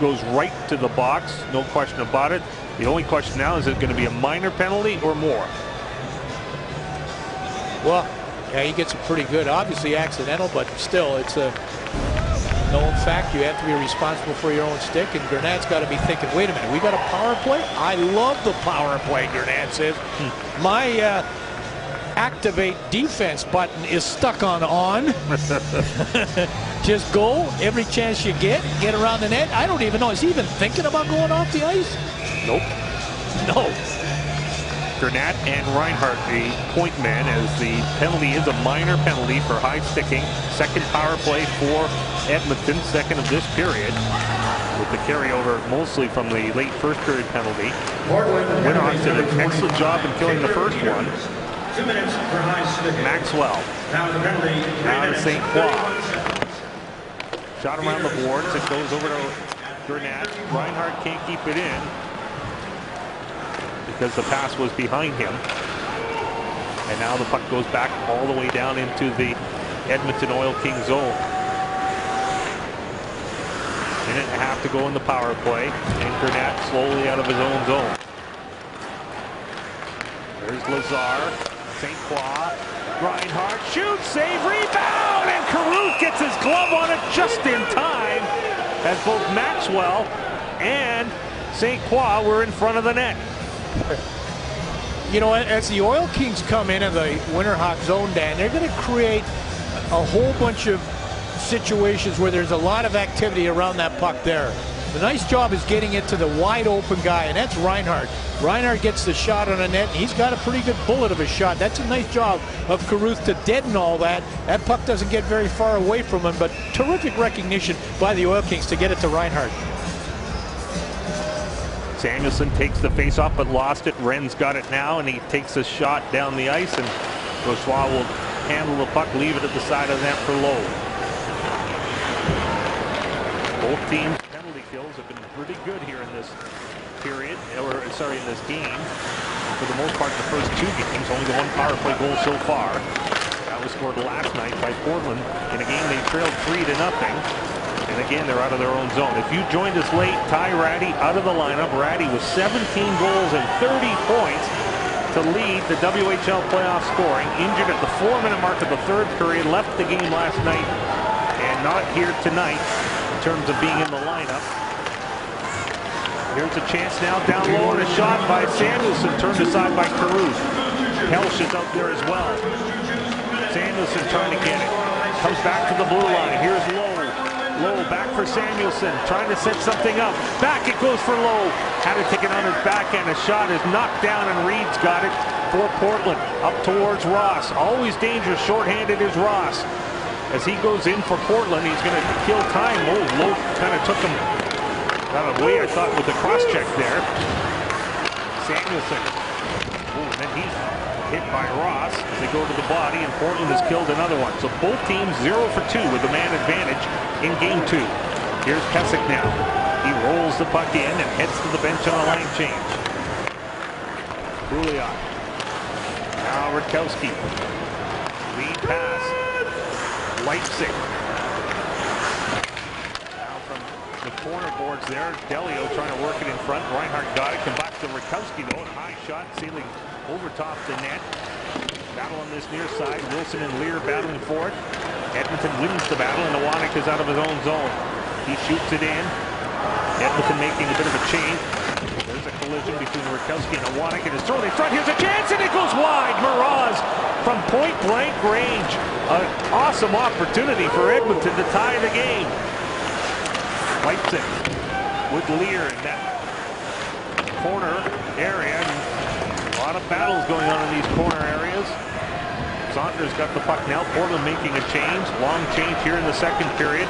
goes right to the box. No question about it. The only question now is it going to be a minor penalty or more? Well, yeah, he gets a pretty good, obviously accidental, but still, it's a known fact. You have to be responsible for your own stick, and Grenade's got to be thinking, wait a minute, we got a power play? I love the power play, Grenade says. My activate defense button is stuck on. Just go every chance you get around the net. I don't even know, is he even thinking about going off the ice? Nope. No. Grenade and Reinhardt, the point man, as the penalty is a minor penalty for high sticking. Second power play for Edmonton, second of this period, with the carryover mostly from the late first period penalty. Winterhawks did an excellent job in killing the first one. 2 minutes for high sticking. Maxwell. Now the penalty. Now to St. Croix. Shot around the boards. It goes over to Grenade. Reinhardt can't keep it in because the pass was behind him. And now the puck goes back all the way down into the Edmonton Oil Kings zone. Minute and a half to go in the power play, and Grenade slowly out of his own zone. There's Lazar, St. Croix, Reinhardt shoots, save, rebound, and Caruth gets his glove on it just in time as both Maxwell and St. Croix were in front of the net. You know, as the Oil Kings come in the Winterhawks zone, Dan, they're going to create a whole bunch of situations where there's a lot of activity around that puck there. The nice job is getting it to the wide open guy, and that's Reinhardt. Reinhardt gets the shot on the net, and he's got a pretty good bullet of a shot. That's a nice job of Caruth to deaden all that. That puck doesn't get very far away from him, but terrific recognition by the Oil Kings to get it to Reinhardt. Samuelson takes the face-off but lost it. Wren's got it now, and he takes a shot down the ice, and Bourgeois will handle the puck, leave it at the side of the net for Lowe. Both teams' penalty kills have been pretty good here in this period, in this game. For the most part, in the first two games, only the one power play goal so far. That was scored last night by Portland in a game they trailed 3-0. And again, they're out of their own zone. If you joined us late, Ty Ratty out of the lineup. Ratty with 17 goals and 30 points to lead the WHL playoff scoring. Injured at the 4-minute mark of the third period. Left the game last night and not here tonight in terms of being in the lineup. Here's a chance now down low, and a shot by Samuelson turned aside by Caruth. Pelch is out there as well. Samuelson trying to get it. Comes back to the blue line. Here's Lowe. Lowe back for Samuelson, trying to set something up. Back it goes for Lowe. Had to take it on his backhand. A shot is knocked down, and Reed's got it for Portland. Up towards Ross. Always dangerous, shorthanded is Ross. As he goes in for Portland, he's going to kill time. Lowe kind of took him out of the way, I thought, with the cross check there. Samuelson. Oh, and then he's hit by Ross as they go to the body, and Portland has killed another one. So both teams 0 for 2 with the man advantage in game 2. Here's Pesek now. He rolls the puck in and heads to the bench on a line change. Pouliot. Now Rutkowski. Lead pass. Leipzig. Now from the corner boards there, Delio trying to work it in front. Reinhardt got it. Come back to Rutkowski though. And a high shot sailing over top the net. Battle on this near side. Wilson and Lear battling for it. Edmonton wins the battle, and Iwanek is out of his own zone. He shoots it in. Edmonton making a bit of a change. There's a collision between Rutkowski and Iwanek, and it's thrown in front. Here's a chance, and it goes wide. Mraz from point-blank range. An awesome opportunity for Edmonton to tie the game. Leipzig with Lear in that corner area. A lot of battles going on in these corner areas. Saunders got the puck now. Portland making a change. Long change here in the second period.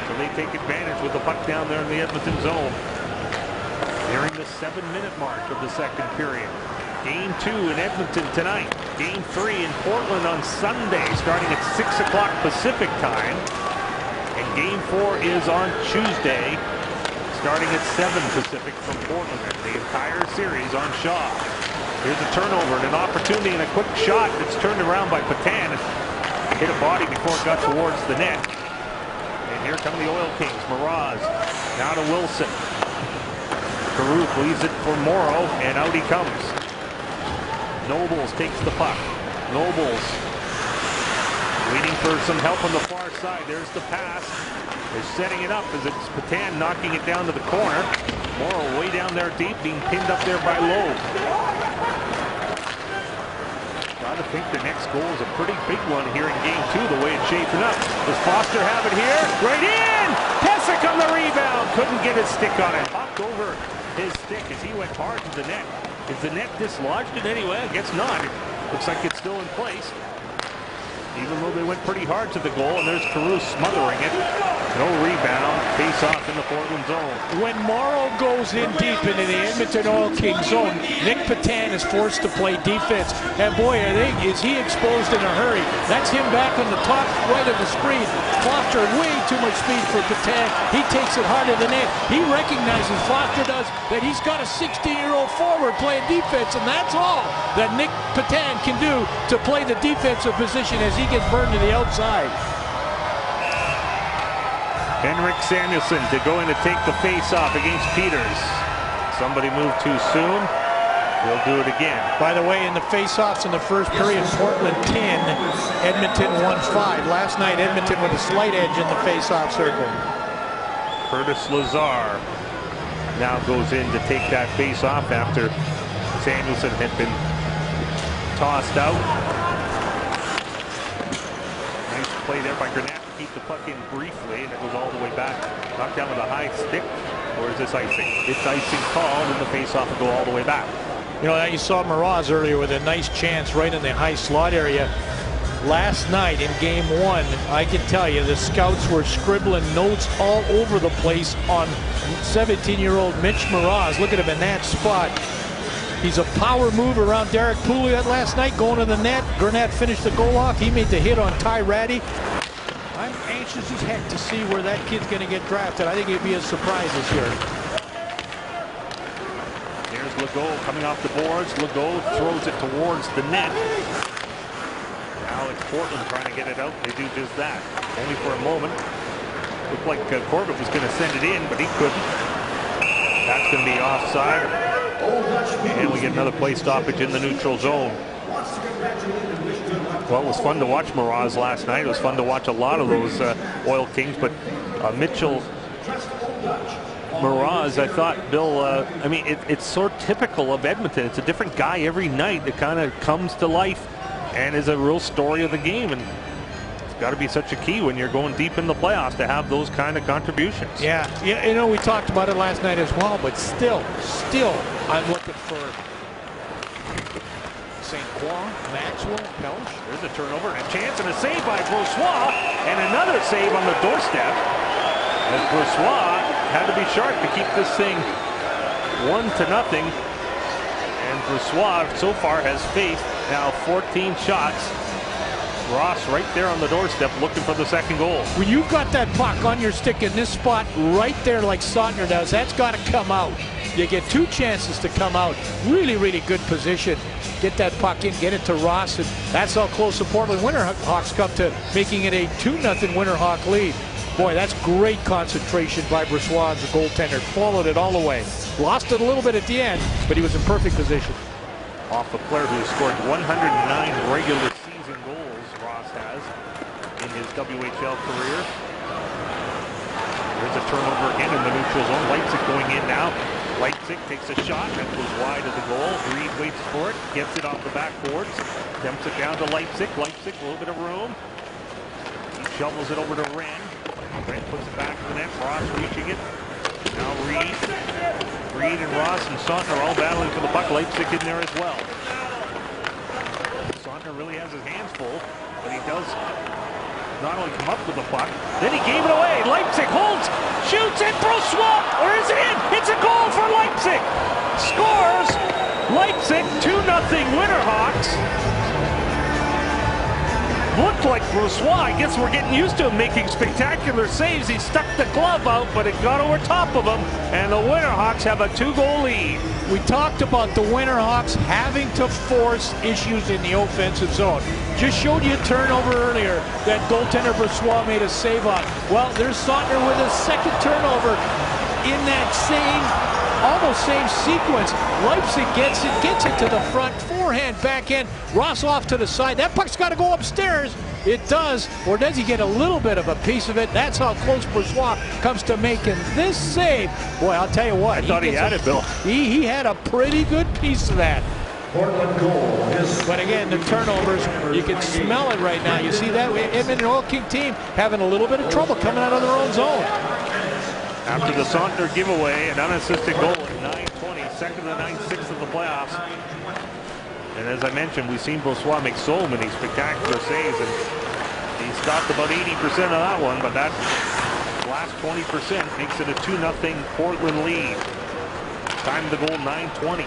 So they take advantage with the puck down there in the Edmonton zone. Nearing the 7-minute mark of the second period. Game 2 in Edmonton tonight. Game 3 in Portland on Sunday, starting at 6 o'clock Pacific time. And Game 4 is on Tuesday, starting at 7 Pacific from Portland. And the entire series on Shaw. Here's a turnover and an opportunity and a quick shot that's turned around by Patan. Hit a body before it got towards the net. And here come the Oil Kings. Mraz now to Wilson. Caruth leaves it for Morrow, and out he comes. Nobles takes the puck. Nobles waiting for some help on the far side. There's the pass. They're setting it up as it's Patan knocking it down to the corner. Morrow way down there deep, being pinned up there by Loeb. Gotta think the next goal is a pretty big one here in game 2, the way it's shaping up. Does Foster have it here? Right in! Pesek on the rebound. Couldn't get his stick on it. Hopped over his stick as he went hard to the net. Is the net dislodged in any way? I guess not. It looks like it's still in place. Even though they went pretty hard to the goal, and there's Caruth smothering it. No rebound. Face off in the Portland zone. When Morrow goes in deep into the Edmonton Oil Kings zone, Nick Patan is forced to play defense. And boy, I think, is he exposed in a hurry. That's him back on the top right of the screen. Foster, way too much speed for Patan. He takes it hard to the net. He recognizes, Foster does, that he's got a 16-year-old forward playing defense, and that's all that Nick Patan can do to play the defensive position as he gets burned to the outside. Henrik Samuelsson to go in to take the face-off against Peters. Somebody moved too soon. He'll do it again. By the way, in the face-offs in the first period, Portland 10, Edmonton 1-5. Last night, Edmonton with a slight edge in the face-off circle. Curtis Lazar now goes in to take that face-off after Samuelsson had been tossed out. Nice play there by Granat. Keep the puck in briefly, and it goes all the way back. Knocked down with a high stick, or is this icing? It's icing called, and the face-off will go all the way back. You know, you saw Mraz earlier with a nice chance right in the high slot area. Last night in game 1, I can tell you, the scouts were scribbling notes all over the place on 17-year-old Mitch Mraz. Look at him in that spot. He's a power move around Derek Pouliot last night, going to the net. Granat finished the goal off. He made the hit on Ty Ratty. I'm anxious as heck to see where that kid's going to get drafted. I think it'd be a surprise this year. There's Legault coming off the boards. Legault throws it towards the net. Now it's Portland trying to get it out. They do just that. Only for a moment. Looked like Corbett was going to send it in, but he couldn't. That's going to be offside. And we get another play stoppage in the neutral zone. Well, it was fun to watch Mraz last night. It was fun to watch a lot of those Oil Kings, but Mitchell Mraz, I thought, Bill, I mean, it's sort of typical of Edmonton. It's a different guy every night that kind of comes to life and is a real story of the game. And it's got to be such a key when you're going deep in the playoffs to have those kind of contributions. Yeah, you know, we talked about it last night as well, but still, I'm looking for St. Croix, Maxwell, Pelch. There's a turnover and a chance and a save by Brossois, and another save on the doorstep. As Brossois had to be sharp to keep this thing 1-0. And Brossois so far has faced now 14 shots. Ross right there on the doorstep looking for the second goal. When you've got that puck on your stick in this spot right there like Sautner does, that's got to come out. You get two chances to come out. Really, really good position. Get that puck in, get it to Ross, and that's how close the Portland Winterhawks come to making it a 2-0 Winterhawk lead. Boy, that's great concentration by Bressois, the goaltender. Followed it all the way. Lost it a little bit at the end, but he was in perfect position. Off a player who has scored 109 regular season goals, Ross has, in his WHL career. There's a turnover again in the neutral zone. Leipzig going in now. Leipzig takes a shot that goes wide of the goal. Reed waits for it, gets it off the backboards, dumps it down to Leipzig. Leipzig, a little bit of room. He shovels it over to Wren. Wren puts it back to the net. Ross reaching it. Now Reed. Reed and Ross and Sautner are all battling for the puck. Leipzig in there as well. Sautner really has his hands full, but he does not only come up with the puck, then he gave it away. Leipzig holds, shoots, and Bressois, or is it in? It's a goal for Leipzig. Scores. Leipzig 2-0 Winterhawks. Looked like Bressois. I guess we're getting used to him making spectacular saves. He stuck the glove out, but it got over top of him, and the Winterhawks have a 2-goal lead. We talked about the Winterhawks having to force issues in the offensive zone. Just showed you a turnover earlier that goaltender Bressois made a save on. Well, there's Sautner with a second turnover in that almost same sequence. Leipzig gets it to the front, forehand, backhand, Ross off to the side. That puck's got to go upstairs. It does, or does he get a little bit of a piece of it? That's how close Bressois comes to making this save. Boy, I'll tell you what. I thought he had it, Bill. He had a pretty good piece of that. But again, the turnovers, you can smell it right now. You see that Edmonton Oil King team having a little bit of trouble coming out of their own zone. After the Sautner giveaway, an unassisted goal at 9:20, second to 9/6 of the playoffs. And as I mentioned, we've seen Bressois make so many spectacular saves, and he stopped about 80% of that one, but that last 20% makes it a 2-0 Portland lead. Time of the goal, 9:20.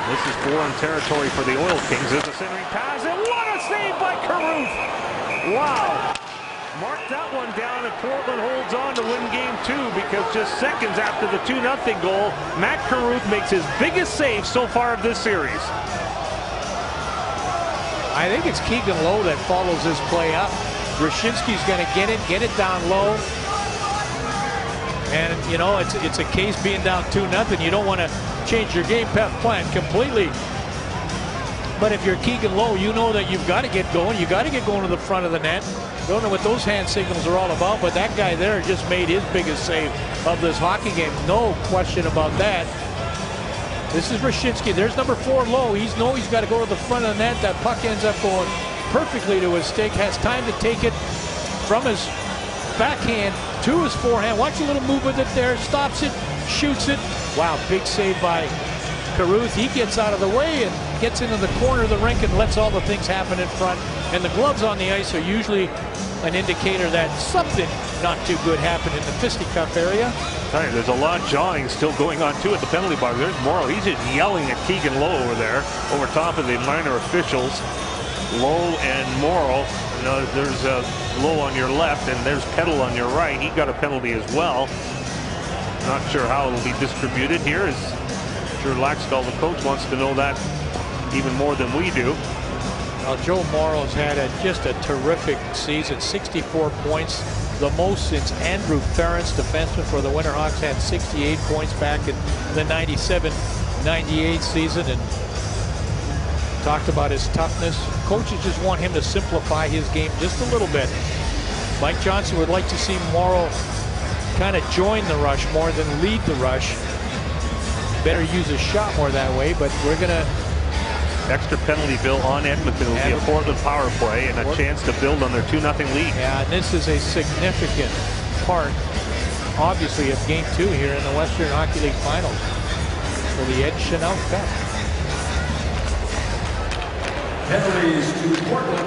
This is foreign territory for the Oil Kings. There's a centering pass, and what a save by Caruth! Wow! Mark that one down, and Portland holds on to win game 2, because just seconds after the 2-0 goal, Matt Caruth makes his biggest save so far of this series. I think it's Keegan Lowe that follows this play up. Rashinsky's going to get it down low. And, you know, it's a case being down 2-0. You don't want to change your game plan completely. But if you're Keegan Lowe, you know that you've got to get going. You got to get going to the front of the net. Don't know what those hand signals are all about, but that guy there just made his biggest save of this hockey game. No question about that. This is Rashinsky. There's number 4, Lowe. He's got to go to the front of the net. That puck ends up going perfectly to his stick. Has time to take it from his backhand to his forehand. Watch a little move with it there. Stops it, shoots it. Wow, big save by Caruth. He gets out of the way and gets into the corner of the rink and lets all the things happen in front. And the gloves on the ice are usually an indicator that something not too good happened in the fisticuff area. There's a lot of jawing still going on too at the penalty box. There's Morrow. He's just yelling at Keegan Lowe over there, over top of the minor officials. Lowe and Morrow. You know, there's Lowe on your left and there's Peddle on your right. He got a penalty as well. Not sure how it'll be distributed here. I'm sure Laxdal, the coach, wants to know that even more than we do. Well, Joe Morrow's had just a terrific season. 64 points, the most since Andrew Ferentz, defenseman for the Winterhawks, had 68 points back in the 97-98 season. And talked about his toughness. Coaches just want him to simplify his game just a little bit. Mike Johnson would like to see Morrow kind of join the rush more than lead the rush. Better use his shot more that way, but we're going to... Extra penalty bill on Edmonton. It will be a Portland power play and a chance to build on their 2-0 lead. Yeah, and this is a significant part, obviously, of Game 2 here in the Western Hockey League Finals for the Ed Chanel Cup.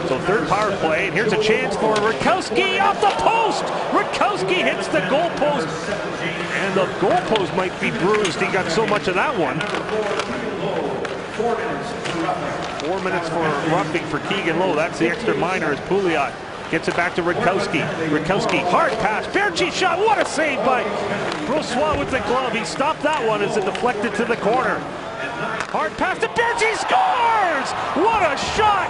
So third power play, and here's a chance for Rakowski off the post. Rakowski hits the goalpost, and the goalpost might be bruised. He got so much of that one. 4 minutes for roughing. 4 minutes for roughing for Keegan Lowe. That's the extra minor as Pouliot gets it back to Rutkowski. Rutkowski, hard pass. Baertschi shot. What a save by Brossoit with the glove. He stopped that one as it deflected to the corner. Hard pass to Baertschi. Scores! What a shot!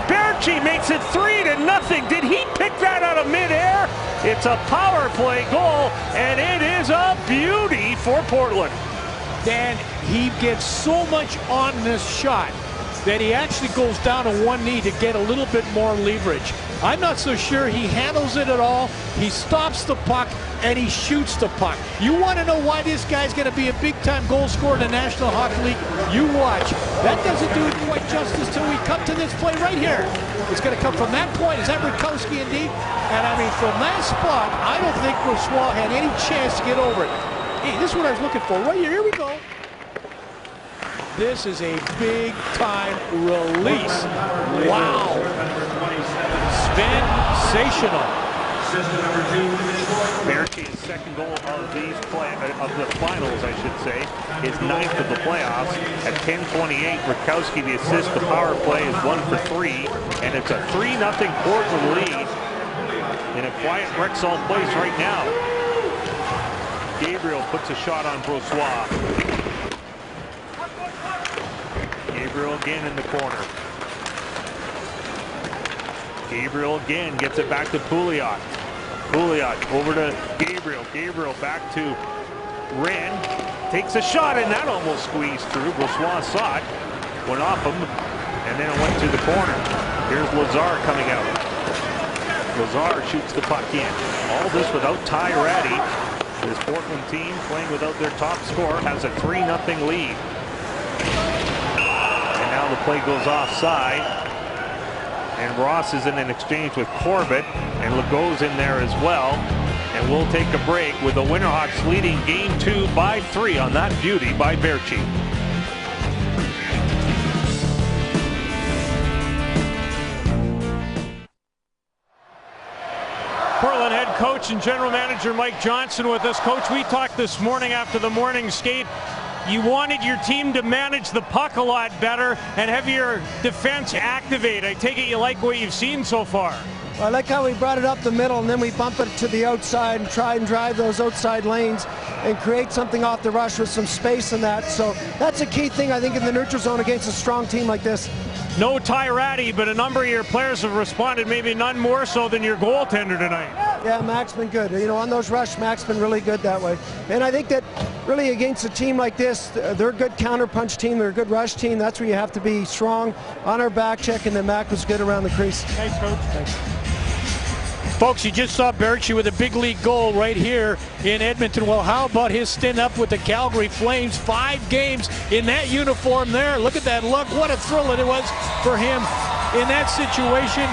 Baertschi makes it 3-0. Did he pick that out of midair? It's a power play goal, and it is a beauty for Portland. Dan, he gets so much on this shot that he actually goes down on one knee to get a little bit more leverage. I'm not so sure he handles it at all. He stops the puck and he shoots the puck. You want to know why this guy's going to be a big-time goal scorer in the National Hockey League? You watch. That doesn't do it quite justice till we come to this play right here. It's going to come from that point. Is that Rutkowski indeed? And I mean, from that spot, I don't think Brossoit had any chance to get over it. Hey, this is what I was looking for right here. Here we go. This is a big-time release. Wow. Sensational. Baertschi's second goal of the finals, I should say, his 9th of the playoffs. At 10:28, Rutkowski the assist. The power play is 1 for 3, and it's a 3-0 Portland lead in a quiet Rexall place right now. Gabriel puts a shot on Brossoit. Gabriel again in the corner. Gabriel again gets it back to Pouliot. Pouliot over to Gabriel. Gabriel back to Wren. Takes a shot, and that almost squeezed through. Brossoit saw it. Went off him, and then it went to the corner. Here's Lazar coming out. Lazar shoots the puck in. All this without Ty Ratty. This Portland team, playing without their top scorer, has a 3-0 lead. And now the play goes offside. And Ross is in an exchange with Corbett, and Legault's in there as well. And we'll take a break with the Winterhawks leading Game 2 by 3 on that beauty by Baertschi. Portland head coach and general manager Mike Johnson with us. Coach, we talked this morning after the morning skate. You wanted your team to manage the puck a lot better and have your defense activate. I take it you like what you've seen so far. I like how we brought it up the middle and then we bump it to the outside and try and drive those outside lanes and create something off the rush with some space in that. So that's a key thing, I think, in the neutral zone against a strong team like this. No Ty Ratty, but a number of your players have responded, maybe none more so than your goaltender tonight. Yeah, Mac's been good. You know, on those rush, Mac's been really good that way. And I think that really against a team like this, they're a good counter-punch team, they're a good rush team. That's where you have to be strong on our back check, and then Mac was good around the crease. Thanks, Coach. Thanks. Folks, you just saw Baertschi with a big league goal right here in Edmonton. Well, how about his stint up with the Calgary Flames? 5 games in that uniform there. Look at that look. What a thrill it was for him in that situation.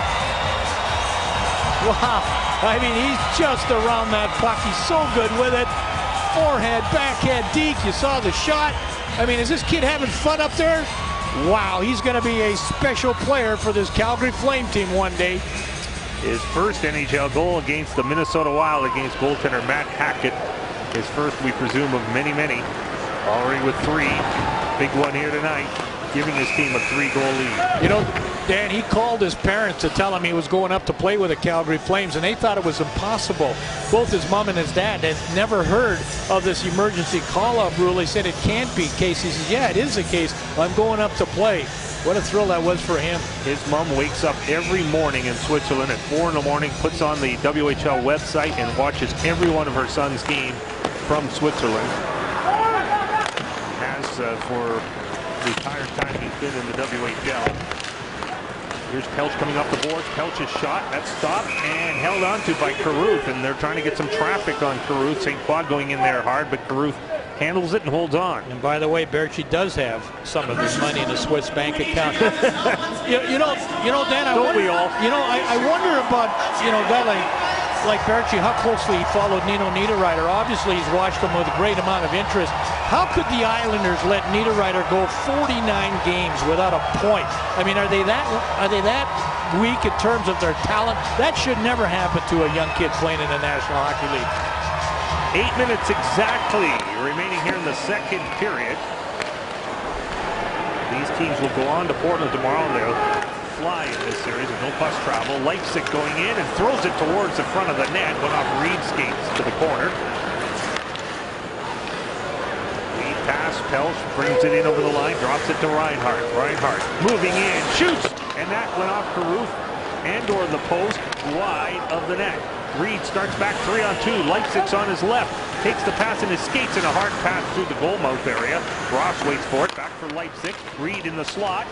Wow. I mean, he's just around that puck. He's so good with it. Forehand, backhand, deke. You saw the shot. I mean, is this kid having fun up there? Wow, he's going to be a special player for this Calgary Flame team one day. His first NHL goal against the Minnesota Wild against goaltender Matt Hackett. His first, we presume, of many, many. Already with 3. Big one here tonight, giving his team a 3-goal lead. You know, Dan, he called his parents to tell him he was going up to play with the Calgary Flames, and they thought it was impossible. Both his mom and his dad had never heard of this emergency call-up rule. They said it can't be Casey. He says, yeah, it is the case. I'm going up to play. What a thrill that was for him. His mom wakes up every morning in Switzerland at 4 in the morning, puts on the WHL website, and watches every one of her son's games from Switzerland. Has for the entire time he's been in the WHL. Here's Pelch coming off the boards. Pelch's shot, that's stopped and held onto by Carruth, and they're trying to get some traffic on Carruth. St. Claude going in there hard, but Carruth handles it and holds on. And by the way, Baertschi does have some of his money in a Swiss bank account. you know, Dan, I wonder about, a guy like Baertschi, how closely he followed Nino Niederreiter. Obviously, he's watched him with a great amount of interest. How could the Islanders let Niederreiter go 49 games without a point? I mean, are they that weak in terms of their talent? That should never happen to a young kid playing in the National Hockey League. 8 minutes exactly remaining here in the second period. The These teams will go on to Portland tomorrow. They'll fly in this series with no bus travel. Leipzig going in and throws it towards the front of the net. Went off Reed's skates to the corner. Lead pass. Pelch brings it in over the line. Drops it to Reinhart. Reinhart moving in. Shoots. And that went off Caruth and or the post wide of the net. Reed starts back 3-on-2. Leipzig's on his left. Takes the pass in his skates and a hard pass through the goal mouth area. Ross waits for it. Back for Leipzig. Reed in the slot.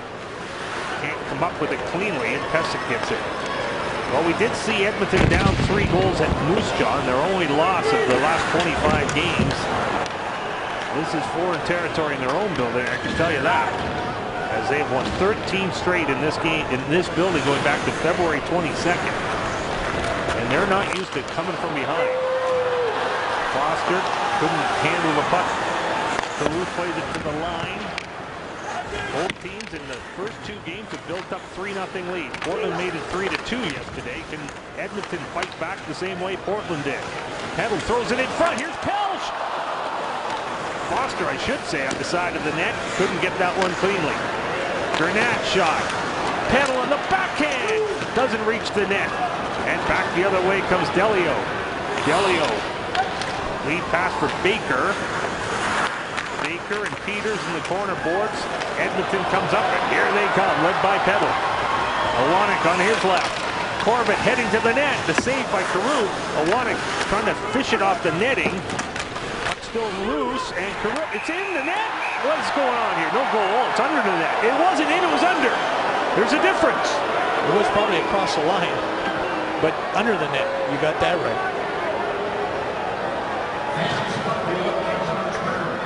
Can't come up with it cleanly, and Pesic gets it. Well, we did see Edmonton down 3 goals at Moose Jaw, their only loss of the last 25 games. This is foreign territory in their own building, I can tell you that. As they have won 13 straight in this game, in this building, going back to February 22nd. And they're not used to coming from behind. Foster couldn't handle the puck. Caruth plays it to the line. Both teams in the first 2 games have built up 3-0 lead. Portland made it 3-2 yesterday. Can Edmonton fight back the same way Portland did? Peddle throws it in front. Here's Pelch. Foster, I should say, on the side of the net. Couldn't get that one cleanly. Grenat shot. Peddle on the backhand. Doesn't reach the net. And back the other way comes Delio. Delio. Lead pass for Baker. Baker and Peters in the corner boards. Edmonton comes up, and here they come, led by Peddle. Owanek on his left. Corbett heading to the net. The save by Caruth. Owanek trying to fish it off the netting. Puck still loose, and Caruth, it's in the net. What's going on here? No goal. It's under the net. It wasn't in, it was under. There's a difference. It was probably across the line, but under the net. You got that right.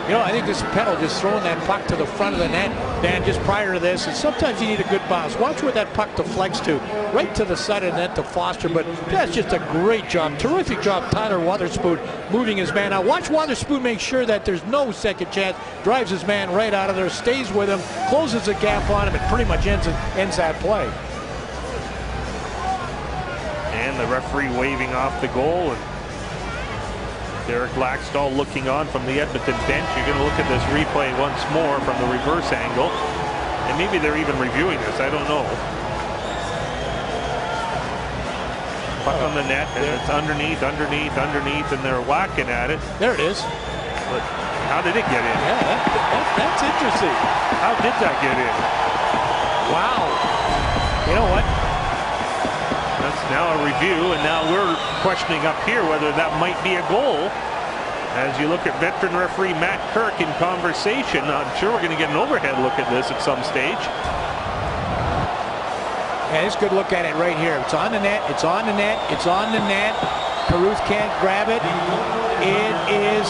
You know, I think this Peddle just throwing that puck to the front of the net, Dan, just prior to this. And sometimes you need a good bounce. Watch where that puck deflects to. Right to the side of the net to Foster. But that's just a great job. Terrific job, Tyler Wotherspoon moving his man out. Watch Wotherspoon make sure that there's no second chance. Drives his man right out of there, stays with him, closes the gap on him, and pretty much ends that play. And the referee waving off the goal. And Derek Laxdal looking on from the Edmonton bench. You're going to look at this replay once more from the reverse angle. And maybe they're even reviewing this. I don't know. Puck on the net, and it's underneath, and they're whacking at it. There it is. But how did it get in? Yeah, that's interesting. How did that get in? Wow. You know what? That's now a review, and now we're questioning up here whether that might be a goal. As you look at veteran referee Matt Kirk in conversation, I'm sure we're going to get an overhead look at this at some stage. Yeah, it's a good look at it right here. It's on the net, it's on the net, it's on the net. Caruth can't grab it. It is,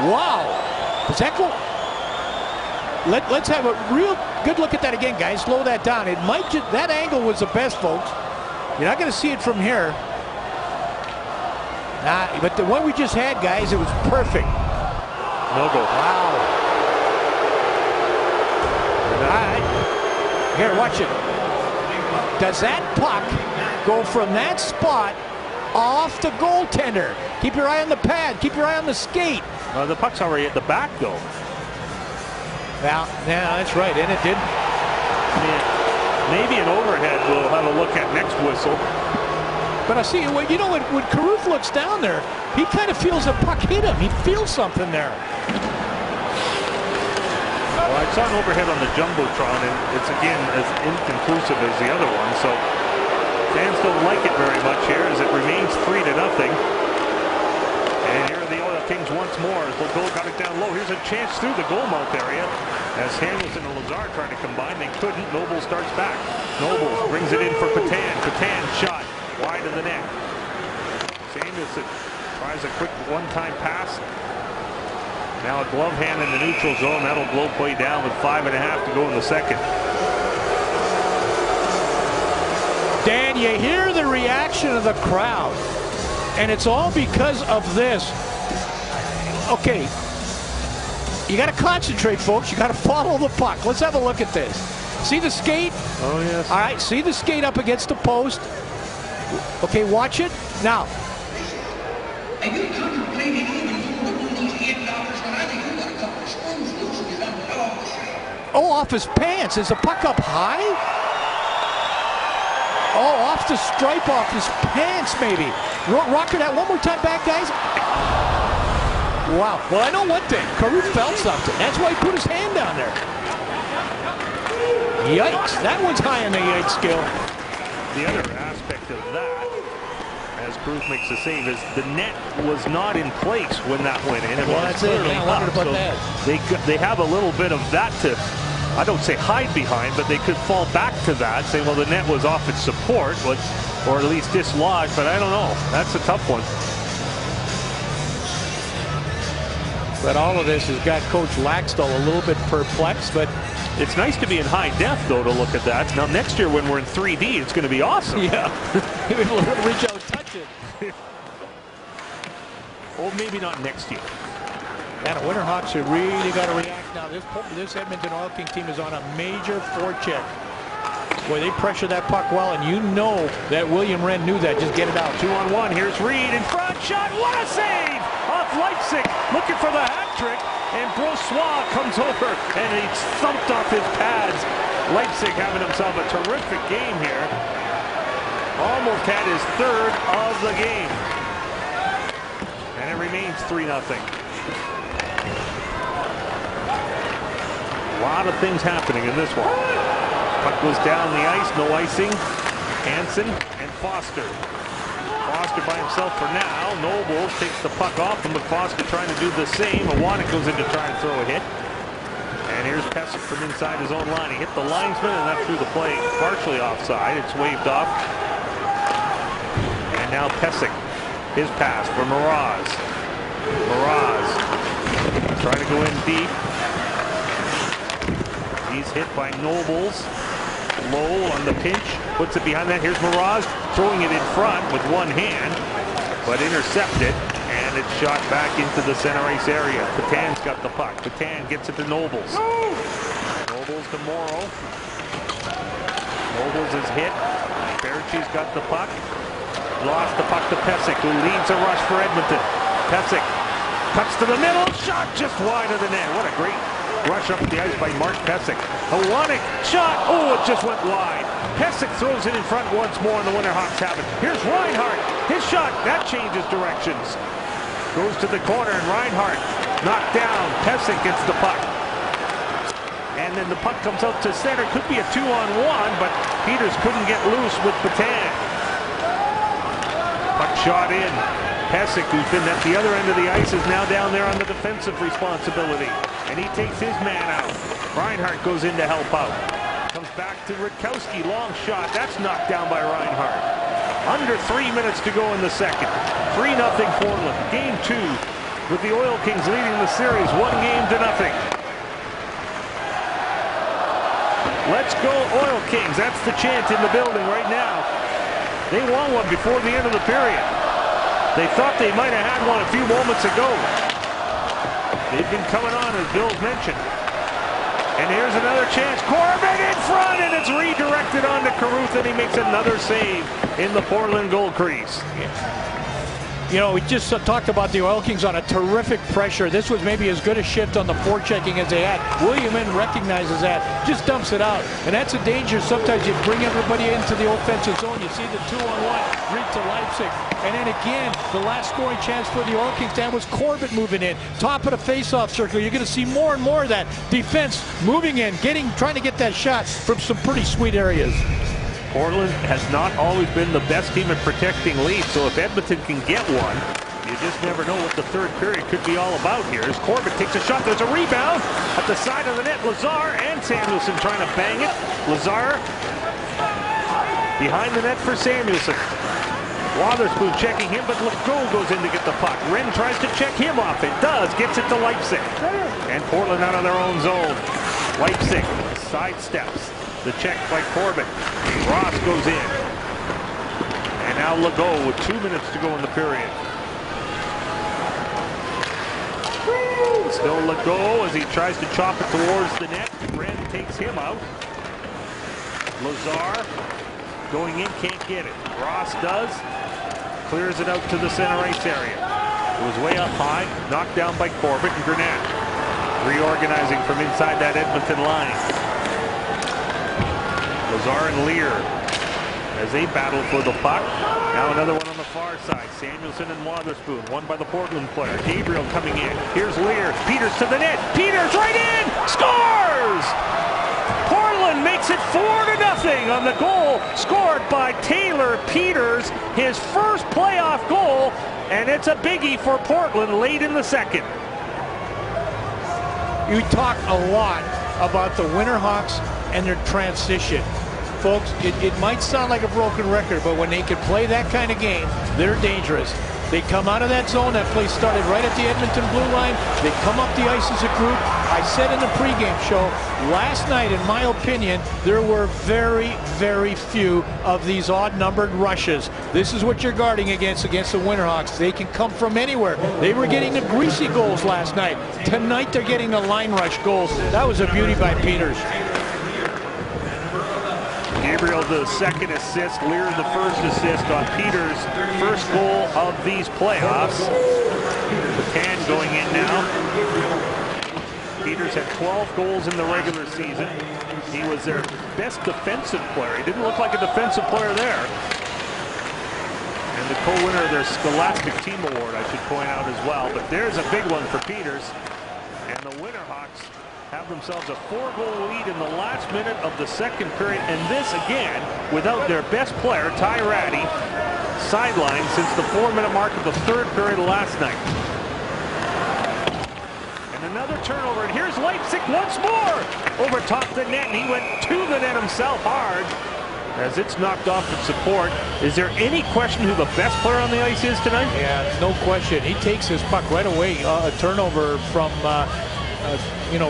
wow. Does that go? Let's have a real good look at that again, guys. Slow that down. It might just, that angle was the best, folks. You're not going to see it from here. But the one we just had, guys, it was perfect. No goal. Wow. All right. Here, watch it. Does that puck go from that spot off the goaltender? Keep your eye on the pad. Keep your eye on the skate. The puck's already at the back, though. Well, yeah, that's right, and it did. Maybe an overhead we'll have a look at next whistle. But I see, you know, when Caruth looks down there, he kind of feels a puck hit him. He feels something there. Well, it's on overhead on the Jumbotron, and it's, again, as inconclusive as the other one, so fans don't like it very much here as it remains 3-0. And here are the Oil Kings once more as Legault got it down low. Here's a chance through the goal mouth area as Hamilton and Lazar trying to combine. They couldn't. Noble starts back. Noble brings it in for Patan. Patan shot wide of the net. Samuelson tries a quick one-time pass. Now a glove hand in the neutral zone. That'll blow play down with 5.5 to go in the second. Dan, you hear the reaction of the crowd, and it's all because of this. Okay, you got to concentrate, folks. You got to follow the puck. Let's have a look at this. See the skate? Oh, yes. All right, see the skate up against the post. Okay, watch it. Now. Have you contemplated even folding one of these $8 when I think you got a couple of screws loose and you done fell off the shelf? off his pants. Is the puck up high? Oh, off the stripe, off his pants, maybe. Rocker that one more time back, guys. Wow. Well, I know one thing. Carew felt something. That's why he put his hand down there. Yikes. That one's high on the yikes scale. The other aspect of that, as Carew makes the save, is the net was not in place when that went in. Well, that's it. Yeah, I wondered about that. They have a little bit of that to, I don't say hide behind, but they could fall back to that, saying, well, the net was off its support, or at least dislodged, but I don't know. That's a tough one. But all of this has got Coach Laxdal a little bit perplexed, but it's nice to be in high def, though, to look at that. Now, next year when we're in 3D, it's going to be awesome. Yeah. We'll reach out and touch it. Well, maybe not next year. And the Winterhawks have really got to react now. This Edmonton Oil King team is on a major forecheck. Boy, they pressure that puck well, and you know that William Wren knew that. Just get it out. 2-on-1. Here's Reed in front. Shot. What a save! Off Leipzig. Looking for the hat trick. And Brossois comes over, and he thumped off his pads. Leipzig having himself a terrific game here. Almost had his third of the game. And it remains 3-0. A lot of things happening in this one. Puck goes down the ice, no icing. Hansen and Foster. Foster by himself for now. Noble takes the puck off him, but Foster trying to do the same. Iwanek goes in to try and throw a hit. And here's Pesek from inside his own line. He hit the linesman and that threw the play partially offside. It's waved off. And now Pesek. His pass for Mraz. Mraz trying to go in deep. He's hit by Nobles. Low on the pinch, puts it behind that. Here's Mraz throwing it in front with one hand, but intercepted, and it's shot back into the center ice area. Patan's got the puck. Patan gets it to Nobles. Nobles to Morrow. Nobles is hit. Berchi's got the puck. Lost the puck to Pesek, who leads a rush for Edmonton. Pesek cuts to the middle. Shot just wide of the net. What a great rush up the ice by Mark Pesek. Iwanek shot. Oh, it just went wide. Pesek throws it in front once more, and the Winterhawks have it. Here's Reinhart. His shot. That changes directions. Goes to the corner, and Reinhart knocked down. Pesek gets the puck. And then the puck comes out to center. Could be a 2-on-1, but Peters couldn't get loose with Patan. Puck shot in. Pesek, who's been at the other end of the ice, is now down there on the defensive responsibility. And he takes his man out. Reinhart goes in to help out. Comes back to Rutkowski. Long shot. That's knocked down by Reinhart. Under 3 minutes to go in the second. 3-0 Portland. Game 2 with the Oil Kings leading the series 1-0. Let's go Oil Kings. That's the chant in the building right now. They won one before the end of the period. They thought they might have had one a few moments ago. They've been coming on, as Bill's mentioned. And here's another chance. Corbett in front, and it's redirected onto Caruth, and he makes another save in the Portland goal crease. You know, we just talked about the Oil Kings on a terrific pressure. This was maybe as good a shift on the forechecking as they had. William Wren recognizes that, just dumps it out. And that's a danger. Sometimes you bring everybody into the offensive zone. You see the 2-on-1 reach to Leipzig. And then again, the last scoring chance for the Oil Kings stand was Corbett moving in. Top of the face-off circle. You're going to see more and more of that. Defense moving in, trying to get that shot from some pretty sweet areas. Portland has not always been the best team at protecting leads, so if Edmonton can get one, you just never know what the third period could be all about here. As Corbett takes a shot, there's a rebound at the side of the net. Lazar and Samuelson trying to bang it. Lazar behind the net for Samuelson. Wotherspoon checking him, but Legault goes in to get the puck. Wren tries to check him off. It does. Gets it to Leipzig. And Portland out of their own zone. Leipzig sidesteps. The check by Corbett. Ross goes in. And now Legault with 2 minutes to go in the period. Still Legault as he tries to chop it towards the net. Wren takes him out. Lazar going in, can't get it. Ross does. Clears it out to the center ice area. It was way up high. Knocked down by Corbett and Grenat. Reorganizing from inside that Edmonton line. Lazar and Lear as they battle for the puck. Now another one on the far side. Samuelson and Wotherspoon, one by the Portland player. Gabriel coming in. Here's Lear. Peters to the net. Peters right in. Scores! Portland makes it 4-0 on the goal scored by Taylor Peters. His first playoff goal, and it's a biggie for Portland late in the second. You talk a lot about the Winterhawks and their transition. Folks, it might sound like a broken record, but when they can play that kind of game, they're dangerous. They come out of that zone. That play started right at the Edmonton blue line. They come up the ice as a group. I said in the pregame show, last night, in my opinion, there were very, very few of these odd-numbered rushes. This is what you're guarding against the Winterhawks. They can come from anywhere. They were getting the greasy goals last night. Tonight, they're getting the line rush goals. That was a beauty by Peters. Gabriel the second assist, Lear the first assist on Peters' first goal of these playoffs. Petan going in now. Peters had 12 goals in the regular season. He was their best defensive player. He didn't look like a defensive player there. And the co-winner of their Scholastic Team Award, I should point out as well. But there's a big one for Peters. And the Winterhawks have themselves a 4-goal lead in the last minute of the second period, and this again without their best player, Ty Ratty, sidelined since the 4-minute mark of the third period last night. And another turnover, and here's Leipzig once more over top the net, and he went to the net himself hard as it's knocked off its support. Is there any question who the best player on the ice is tonight? Yeah, no question. He takes his puck right away. A turnover from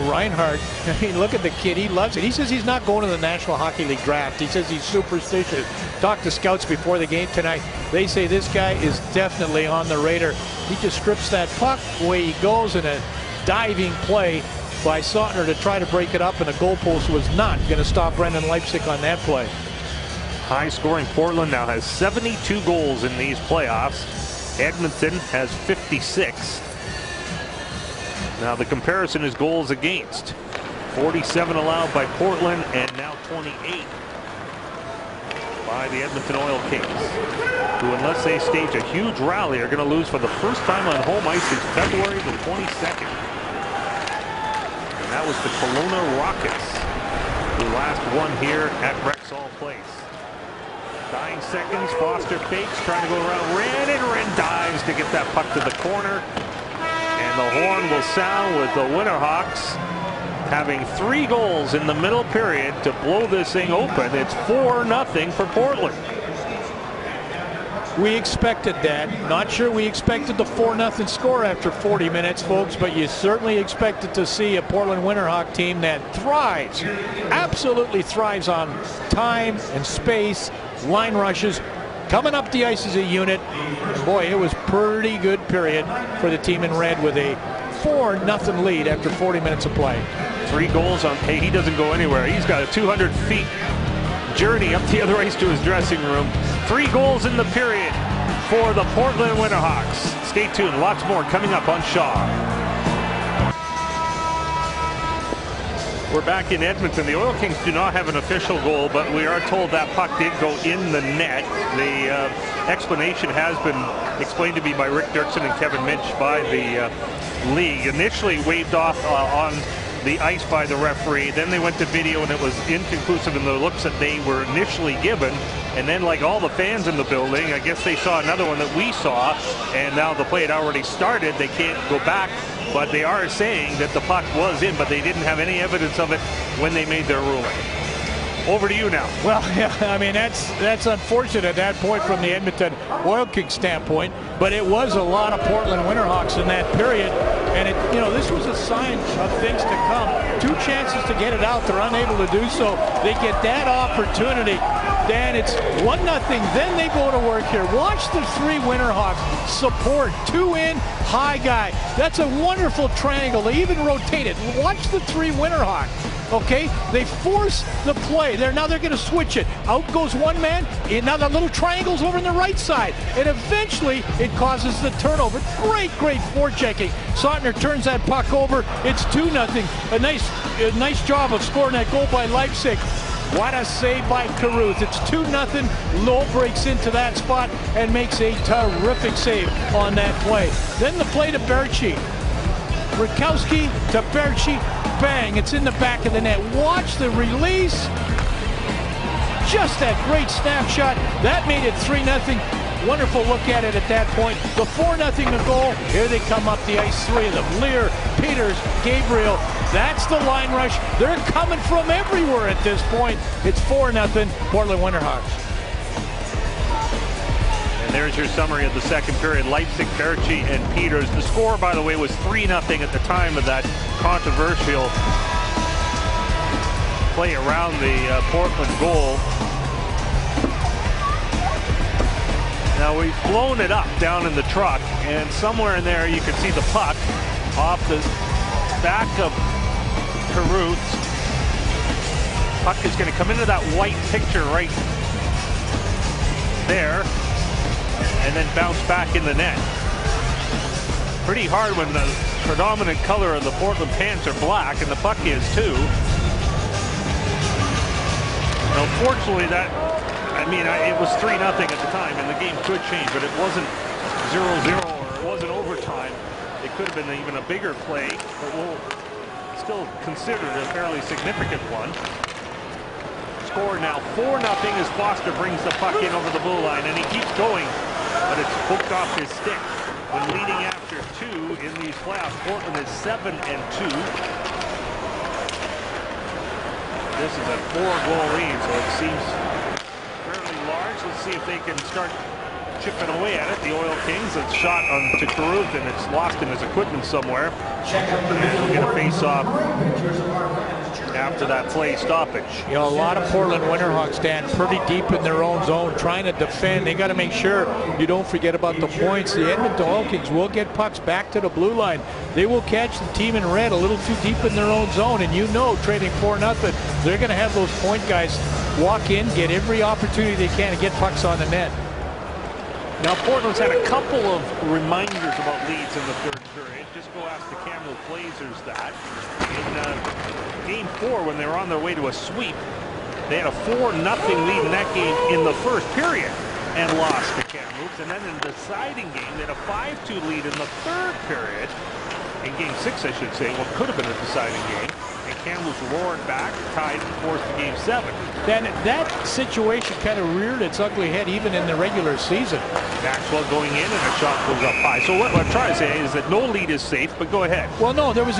Reinhardt. I mean, look at the kid. He loves it. He says he's not going to the National Hockey League draft. He says he's superstitious. Talked to scouts before the game tonight. They say this guy is definitely on the radar. He just strips that puck. Away he goes in a diving play by Sautner to try to break it up, and the goalpost was not going to stop Brendan Leipzig on that play. High-scoring Portland now has 72 goals in these playoffs. Edmonton has 56. Now the comparison is goals against. 47 allowed by Portland and now 28 by the Edmonton Oil Kings, who, unless they stage a huge rally, are going to lose for the first time on home ice since February the 22nd. And that was the Kelowna Rockets, who last won here at Rexall Place. Dying seconds, Foster fakes, trying to go around Wren, and Wren dives to get that puck to the corner. And the horn will sound with the Winterhawks having 3 goals in the middle period to blow this thing open. It's 4-0 for Portland. We expected that. Not sure we expected the 4-0 score after 40 minutes, folks, but you certainly expected to see a Portland Winterhawk team that thrives, absolutely thrives on time and space, line rushes, coming up the ice as a unit. And boy, it was pretty good period for the team in red with a 4-0 lead after 40 minutes of play. 3 goals on, hey, he doesn't go anywhere. He's got a 200 feet journey up the other ice to his dressing room. 3 goals in the period for the Portland Winterhawks. Stay tuned, lots more coming up on Shaw. We're back in Edmonton. The Oil Kings do not have an official goal, but we are told that puck did go in the net. The explanation has been explained to me by Rick Dirksen and Kevin Minch by the league. Initially waved off on the ice by the referee. Then they went to video and it was inconclusive in the looks that they were initially given. And then, like all the fans in the building, I guess they saw another one that we saw, and now the play had already started. They can't go back, but they are saying that the puck was in, but they didn't have any evidence of it when they made their ruling. Over to you now. Well, yeah, I mean, that's unfortunate at that point from the Edmonton Oil Kings standpoint, but it was a lot of Portland Winterhawks in that period, and this was a sign of things to come. 2 chances to get it out, they're unable to do so. They get that opportunity, then it's 1-0, then they go to work here. Watch the 3 Winterhawks support, 2 in, high guy. That's a wonderful triangle. They even rotate it. Watch the 3 Winterhawks. Okay, they force the play. Now they're going to switch it. Out goes one man. Now the little triangle's over on the right side. And eventually it causes the turnover. Great forechecking. Sautner turns that puck over. It's 2-0. A nice job of scoring that goal by Leipzig. What a save by Caruth. It's 2-0. Lowe breaks into that spot and makes a terrific save on that play. Then the play to Berchi. Rakowski to Berchi. Bang, it's in the back of the net. Watch the release. Just that great snapshot. That made it 3-0. Wonderful look at it at that point. The 4-0 goal. Here they come up the ice, three of them. Lear, Peters, Gabriel. That's the line rush. They're coming from everywhere at this point. It's 4-0 Portland Winterhawks. And there's your summary of the second period. Leipzig, Berchi, and Peters. The score, by the way, was 3-0 at the time of that controversial play around the Portland goal. Now we've blown it up down in the truck, and somewhere in there you can see the puck off the back of Caruth. Puck is going to come into that white picture right there and then bounce back in the net. Pretty hard when the predominant color of the Portland pants are black and the puck is too. Now fortunately it was 3-0 at the time, and the game could change, but it wasn't 0-0 or it wasn't overtime. It could have been even a bigger play, but we'll still consider it a fairly significant one. Score now 4-0 as Foster brings the puck in over the blue line, and he keeps going, but it's hooked off his stick. When leading after 2 in these playoffs, Portland is 7-2. This is a 4-goal lead, so it seems fairly large. Let's see if they can start chipping away at it. The Oil Kings, it's shot onto Caruth, and it's lost in his equipment somewhere. And we'll get a face-off after that play stoppage. You know, a lot of Portland Winterhawks stand pretty deep in their own zone, trying to defend. They got to make sure you don't forget about the points. The Edmonton Oil Kings will get pucks back to the blue line. They will catch the team in red a little too deep in their own zone, and you know, trading 4-0, they're going to have those point guys walk in, get every opportunity they can to get pucks on the net. Now Portland's had a couple of reminders about leads in the third period. Just go ask the Kamloops Blazers that. In Game 4, when they were on their way to a sweep, they had a 4-0 lead in that game in the first period and lost to Kamloops. And then in the deciding game, they had a 5-2 lead in the third period. In Game 6, I should say, what could have been a deciding game. And Kamloops roared back, tied, and forced to Game 7. Then that situation kind of reared its ugly head even in the regular season. Maxwell going in, and a shot goes up high. So what I'm trying to say is that no lead is safe, but go ahead. Well, no, there was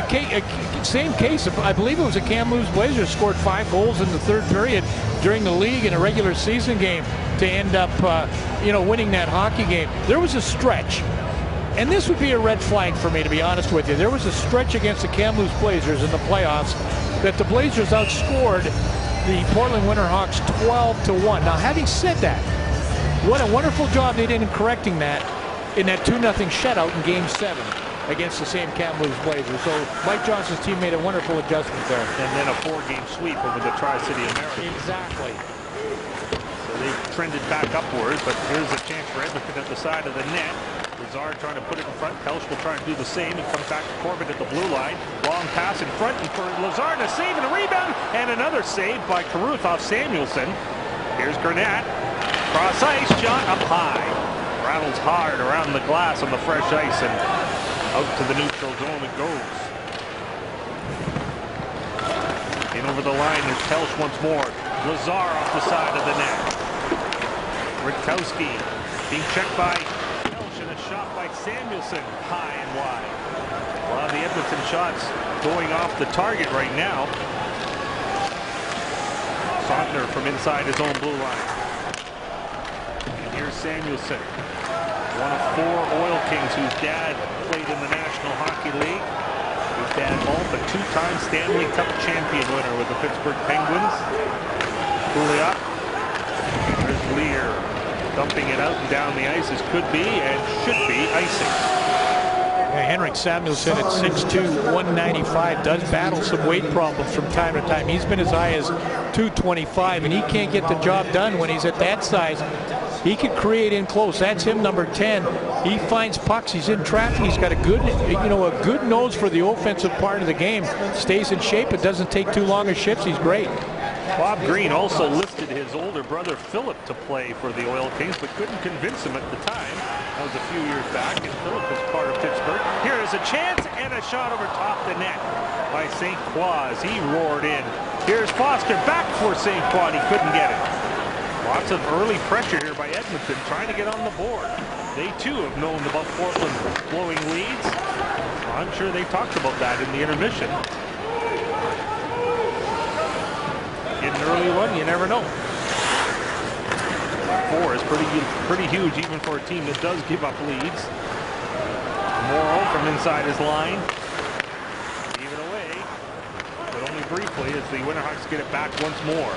same case. I believe it was a Kamloops Blazers scored 5 goals in the third period during the league in a regular season game to end up, winning that hockey game. There was a stretch. And this would be a red flag for me, to be honest with you. There was a stretch against the Kamloops Blazers in the playoffs that the Blazers outscored the Portland Winterhawks 12-1. Now, having said that, what a wonderful job they did in correcting that in that 2-0 shutout in Game 7 against the same Kamloops Blazers. So Mike Johnson's team made a wonderful adjustment there. And then a 4-game sweep over the Tri-City Americans. Exactly. So they've trended back upwards, but here's a chance for Edmonton at the side of the net. Lazard trying to put it in front. Pelch will try and do the same. It comes back to Corbett at the blue line. Long pass in front, and for Lazard a save and a rebound, and another save by Caruth off Samuelson. Here's Gurnett. Cross ice, shot up high. Rattles hard around the glass on the fresh ice, and out to the neutral zone it goes. In over the line, there's Pelch once more. Lazar off the side of the net. Rutkowski being checked by shot by Samuelson, high and wide. A lot of the Edmonton shots going off the target right now. Sontner from inside his own blue line. And here's Samuelson, one of 4 Oil Kings whose dad played in the National Hockey League. His dad, both a 2-time Stanley Cup champion winner with the Pittsburgh Penguins. Pouliot. There's Lear. Dumping it out and down the ice as could be and should be icing. Yeah, Henrik Samuelson at 6'2", 195 does battle some weight problems from time to time. He's been as high as 225, and he can't get the job done when he's at that size. He can create in close. That's him, number 10. He finds pucks. He's in traffic. He's got a good nose for the offensive part of the game. Stays in shape. It doesn't take too long of shifts. He's great. Bob Green also listed his older brother Philip to play for the Oil Kings, but couldn't convince him at the time. That was a few years back, and Philip was part of Pittsburgh. Here is a chance and a shot over top the net by St. Croix as he roared in. Here's Foster back for St. Croix, he couldn't get it. Lots of early pressure here by Edmonton trying to get on the board. They too have known about Portland blowing leads. I'm sure they talked about that in the intermission. Get an early one, you never know. 4 is pretty huge even for a team that does give up leads. Morrow from inside his line. Even away, but only briefly as the Winterhawks get it back once more.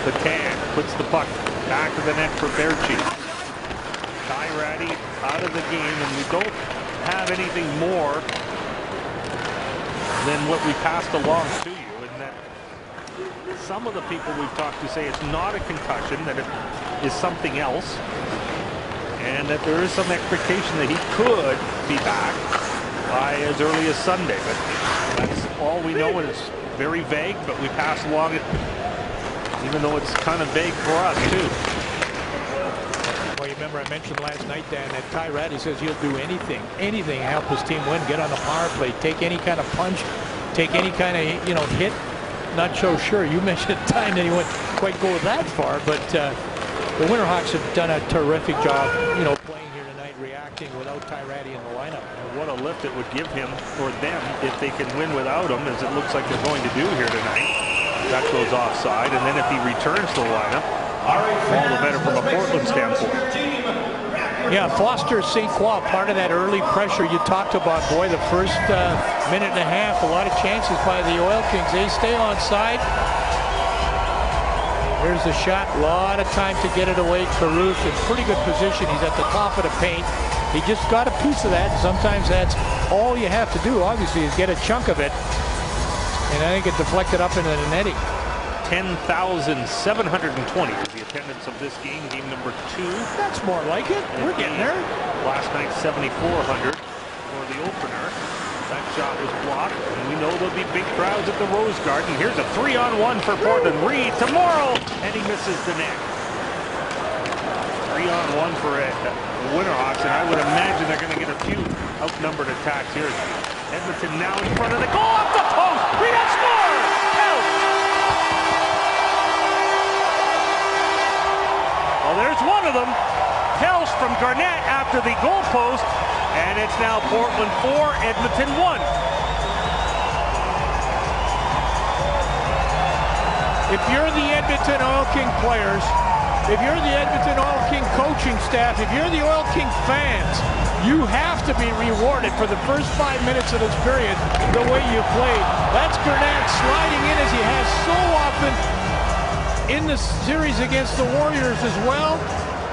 Patan puts the puck back of the net for Berchi. Ty Ratty out of the game, and we don't have anything more than what we passed along to you, and that some of the people we've talked to say it's not a concussion, that it is something else, and that there is some expectation that he could be back by as early as Sunday, but that's all we know, and it's very vague, but we pass along it even though it's kind of vague for us too. Well, you remember I mentioned last night, Dan, that Ty Ratty says he'll do anything to help his team win, get on the power play, take any kind of punch, take any kind of, hit. Not so sure. You mentioned at the time that he wouldn't quite go that far, but the Winterhawks have done a terrific job, playing here tonight, reacting without Ty Ratty in the lineup. And what a lift it would give him or them if they can win without him, as it looks like they're going to do here tonight. That goes offside, and then if he returns to the lineup, all the better from a Portland standpoint. Yeah, Foster, St. Croix, part of that early pressure you talked about. Boy, the first minute and a half, a lot of chances by the Oil Kings. They stay on side. Here's the shot. A lot of time to get it away. Caruth in pretty good position. He's at the top of the paint. He just got a piece of that. Sometimes that's all you have to do, obviously, is get a chunk of it. And I think it deflected up into the netting. 10,720 is the attendance of this game, game number 2. That's more like it. We're getting there. Last night, 7,400 for the opener. That shot was blocked, and we know there'll be big crowds at the Rose Garden. Here's a 3-on-1 for Portland. Reed tomorrow, and he misses the net. 3-on-1 for the Winterhawks, and I would imagine they're going to get a few outnumbered attacks here. Edmonton now in front of the goal, off the post. Reed scores! Help! Well, there's one of them. Helst from Garnett after the goal post, and it's now Portland 4, Edmonton 1. If you're the Edmonton Oil King players, if you're the Edmonton Oil King coaching staff, if you're the Oil King fans, you have to be rewarded for the first 5 minutes of this period the way you played. That's Garnett sliding in as he has so often in the series against the Warriors as well.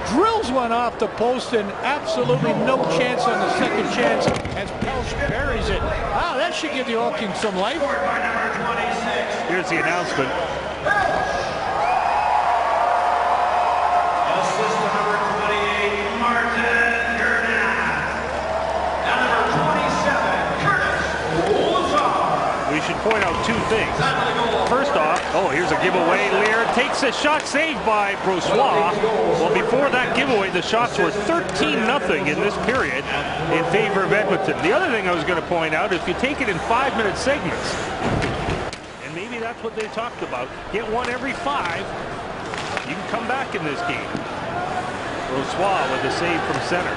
Drills one off the post, and absolutely no chance on the second chance as Pelch buries it. Wow, that should give the Oil Kings some life. Here's the announcement. Assistant number 28, Martin Gernat. And number 27, Curtis Lazar. We should point out two things. First off, here's a giveaway. Lear takes a shot, saved by Brossois. Well, before that giveaway, the shots were 13-0 in this period in favor of Edmonton. The other thing I was going to point out, if you take it in 5-minute segments, and maybe that's what they talked about, get one every 5, you can come back in this game. Brossois with a save from center.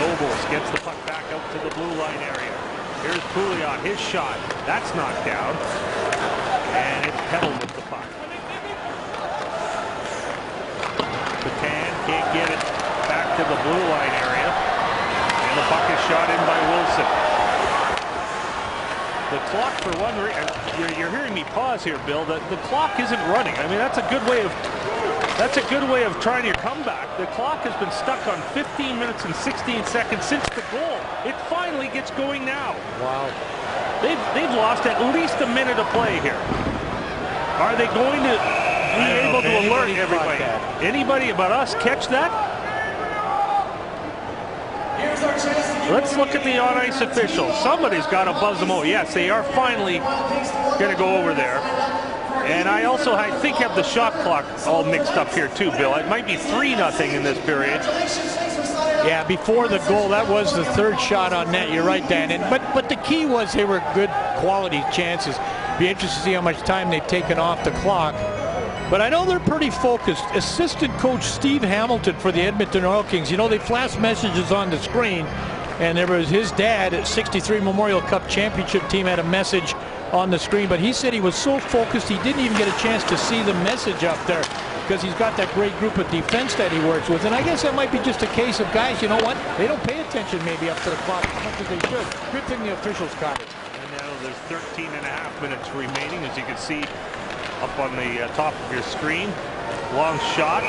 Nobles gets the puck back out to the blue line area. Here's Pouliot, his shot. That's knocked down. And it's Peddle with the puck. Patan can't get it back to the blue line area. And the puck is shot in by Wilson. The clock, for one reason, you're hearing me pause here, Bill. The clock isn't running. I mean, that's a good way of trying your comeback. The clock has been stuck on 15 minutes and 16 seconds since the goal. It finally gets going now. Wow. They've lost at least a minute of play here. Are they going to able to alert everybody. Anybody but us catch that? Let's look at the on-ice officials. Somebody's got to buzz them out. Yes, they are finally going to go over there. And I also, I think, have the shot clock all mixed up here too, Bill. It might be 3-0 in this period. Yeah, before the goal, that was the third shot on net. You're right, Dan. But the key was they were good quality chances. Be interested to see how much time they've taken off the clock. But I know they're pretty focused. Assistant coach Steve Hamilton for the Edmonton Oil Kings. You know, they flash messages on the screen, and there was his dad at 63 Memorial Cup Championship team had a message on the screen, but he said he was so focused he didn't even get a chance to see the message up there because he's got that great group of defense that he works with. And I guess that might be just a case of guys, you know what, they don't pay attention maybe up to the clock as much as they should. Good thing the officials caught it. And now there's 13 and a half minutes remaining, as you can see up on the top of your screen. Long shot.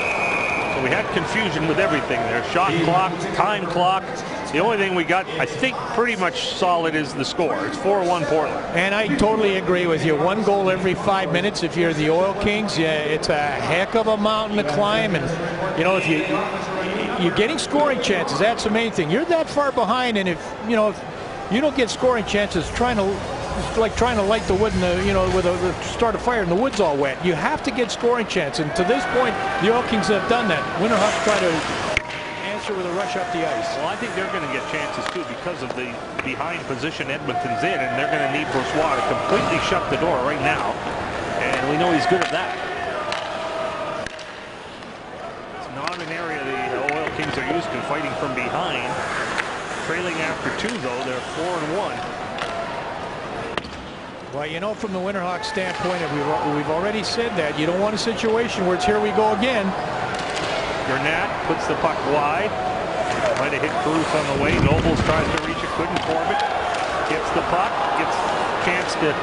So we had confusion with everything there. Shot clock, time clock. The only thing we got, I think, pretty much solid is the score. It's 4-1 Portland. And I totally agree with you. 1 goal every 5 minutes. If you're the Oil Kings, yeah, it's a heck of a mountain to climb. And, you know, if you're getting scoring chances, that's the main thing. You're that far behind, and if you don't get scoring chances, it's like trying to light the wood in the, with a start a fire and the wood's all wet. You have to get scoring chance, and to this point, the Oil Kings have done that. Winterhawks try to answer with a rush up the ice. Well, I think they're going to get chances too because of the behind position Edmonton's in, and they're going to need Brossoit to completely shut the door right now, and we know he's good at that. It's not an area the Oil Kings are used to, fighting from behind. Trailing after 2, though, they're 4-1. Well, you know, from the Winterhawks standpoint, we've already said that you don't want a situation where it's here we go again. Gurnett puts the puck wide. Might have hit Cruz on the way. Nobles tries to reach it, couldn't. Corbett gets the puck, gets a chance to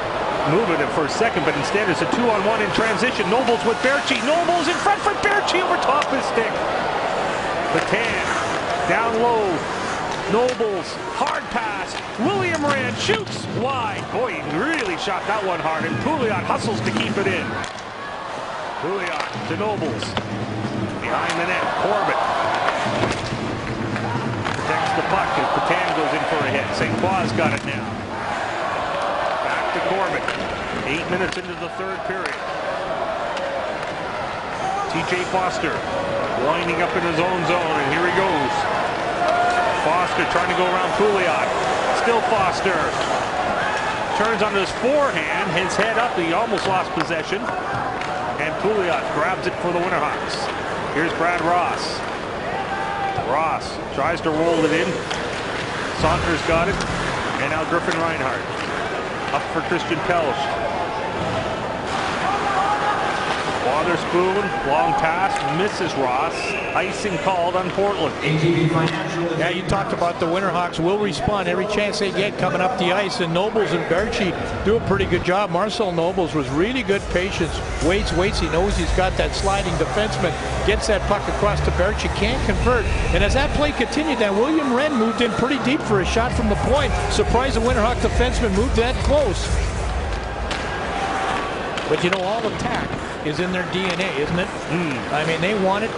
move it for a second, but instead it's a 2-on-1 in transition. Nobles with Berchi. Nobles in front for Berchi over top his stick. Batan down low. Nobles, hard pass. William Rand shoots wide. Boy, he really shot that one hard, and Pouliot hustles to keep it in. Pouliot to Nobles. Behind the net, Corbett protects the puck as Patan goes in for a hit. St. Paul's got it now. Back to Corbett. 8 minutes into the third period. TJ Foster winding up in his own zone, and here he goes. Foster trying to go around Pouliot. Still Foster. Turns on his forehand, his head up. He almost lost possession. And Pouliot grabs it for the Winterhawks. Here's Brad Ross. Ross tries to roll it in. Saunders got it. And now Griffin Reinhart. Up for Christian Pelch. Waterspoon, long pass, misses Ross. Icing called on Portland. Yeah, you talked about the Winterhawks will respond every chance they get coming up the ice, and Nobles and Berchi do a pretty good job. Marcel Nobles was really good patience. Waits. He knows he's got that sliding defenseman. Gets that puck across to Berchi, can't convert. And as that play continued, then William Wren moved in pretty deep for a shot from the point. Surprised the Winterhawk defenseman moved that close. But you know, all attack is in their DNA, isn't it? I mean, they want it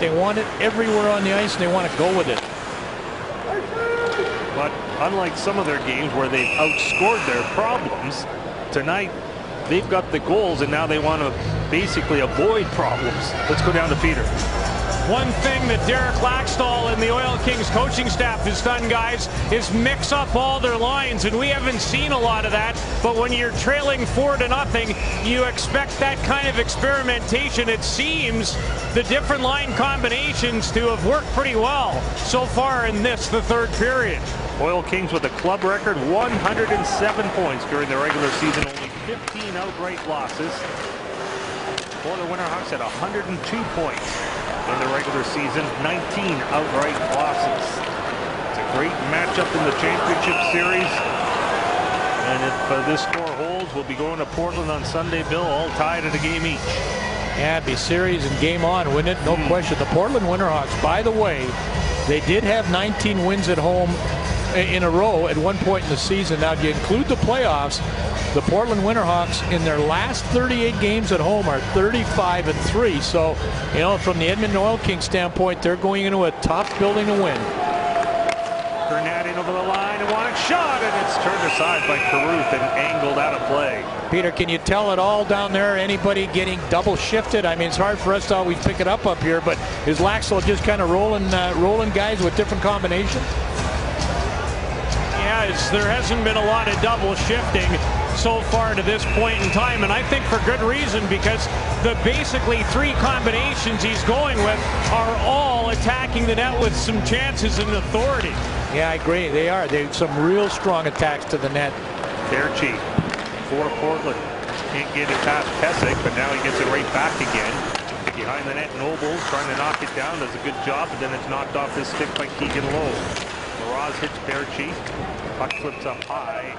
everywhere on the ice, and they want to go with it. But unlike some of their games where they've outscored their problems, tonight they've got the goals, and now they want to basically avoid problems. Let's go down to Peter. One thing that Derek Laxdal and the Oil Kings coaching staff has done, guys, is mix up all their lines, and we haven't seen a lot of that. But when you're trailing 4-0, you expect that kind of experimentation. It seems the different line combinations to have worked pretty well so far in the third period. Oil Kings with a club record 107 points during the regular season, only 15 outright losses. For the Winterhawks at 102 points in the regular season, 19 outright losses. It's a great matchup in the championship series. And if this score holds, we'll be going to Portland on Sunday, Bill, all tied at a game each. Yeah, it'd be series and game on, wouldn't it? No question. The Portland Winterhawks, by the way, they did have 19 wins at home in a row at one point in the season. Now, if you include the playoffs, The Portland Winterhawks in their last 38 games at home are 35-3. So, you know, from the Edmonton Oil Kings standpoint, they're going into a tough building to win. Gurnett in over the line, and one shot, and it's turned aside by Caruth and angled out of play. Peter, can you tell it all down there? Anybody getting double shifted? I mean, it's hard for us to always pick it up here, but is Laxell just kind of rolling guys with different combinations? Yeah, there hasn't been a lot of double shifting so far to this point in time, and I think for good reason, because the basically three combinations he's going with are all attacking the net with some chances and authority. Yeah, I agree. They are. They have some real strong attacks to the net. Berchi for Portland. Can't get it past Pesek, but now he gets it right back again. Behind the net, Nobles trying to knock it down. Does a good job, but then it's knocked off his stick by Keegan Lowe. Miraz hits Berchi. Puck flips up high,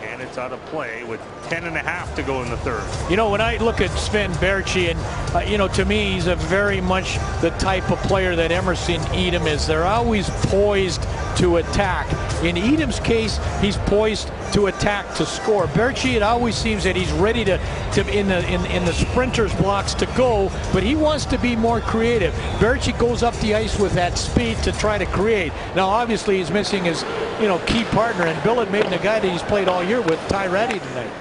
and it's out of play with 10.5 to go in the third. You know, when I look at Sven Berchi, and you know, to me, he's a very much the type of player that Emerson Edom is. They're always poised to attack. In Edom's case, he's poised to attack to score. Berchi, it always seems that he's ready to in the sprinters blocks to go, but he wants to be more creative. Berchi goes up the ice with that speed to try to create. Now, obviously, he's missing his key partner, and Bill had made the guy that he's played all year with, Ty Ratty, tonight.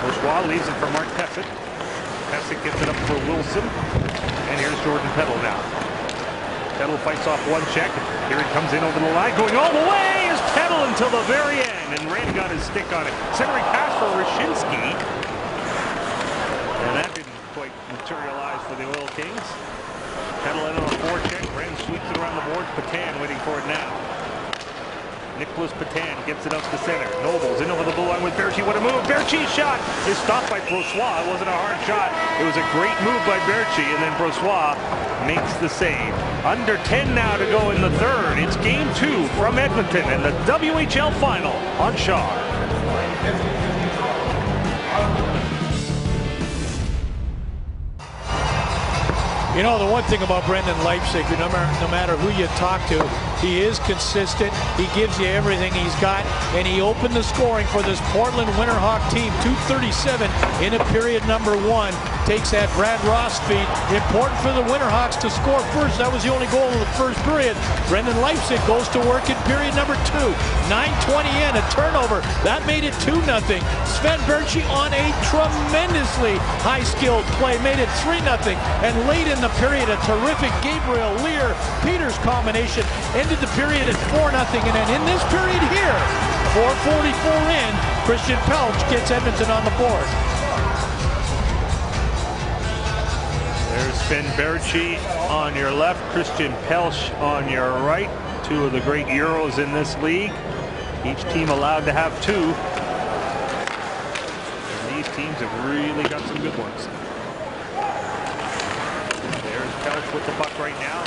Bourgeois leaves it for Mark Pesek. Pesek gets it up for Wilson, and here's Jordan Peddle now. Peddle fights off one check. Here he comes in over the line. Going all the way is Peddle until the very end. And Ren got his stick on it. Centering pass for Rashinsky. And that didn't quite materialize for the Oil Kings. Peddle in on a forecheck. Ren sweeps it around the board. Patan waiting for it now. Nicholas Patan gets it up to center. Nobles in over the blue line with Berchi. What a move. Berchi's shot is stopped by Brossois. It wasn't a hard shot. It was a great move by Berchi, and then Brossois makes the save. Under 10 now to go in the third. It's game 2 from Edmonton and the WHL final on Shaw. You know, the one thing about Brendan Leipzig, no matter who you talk to, he is consistent. He gives you everything he's got, and he opened the scoring for this Portland Winterhawk team. 2:37 in a period number 1. Takes that Brad Ross feed. Important for the Winterhawks to score first. That was the only goal of the first period. Brendan Leipzig goes to work in period number 2. 9:20 in, a turnover. That made it 2-0. Sven Berchi on a tremendously high-skilled play. Made it 3-0. And late in the period, a terrific Gabriel Lear-Peters combination ended the period at 4-0. And then in this period here, 4:44 in, Christian Pelch gets Edmonton on the board. There's Sven Berchi on your left, Christian Pelch on your right. Two of the great Euros in this league. Each team allowed to have 2. And these teams have really got some good ones. There's Pelch with the puck right now.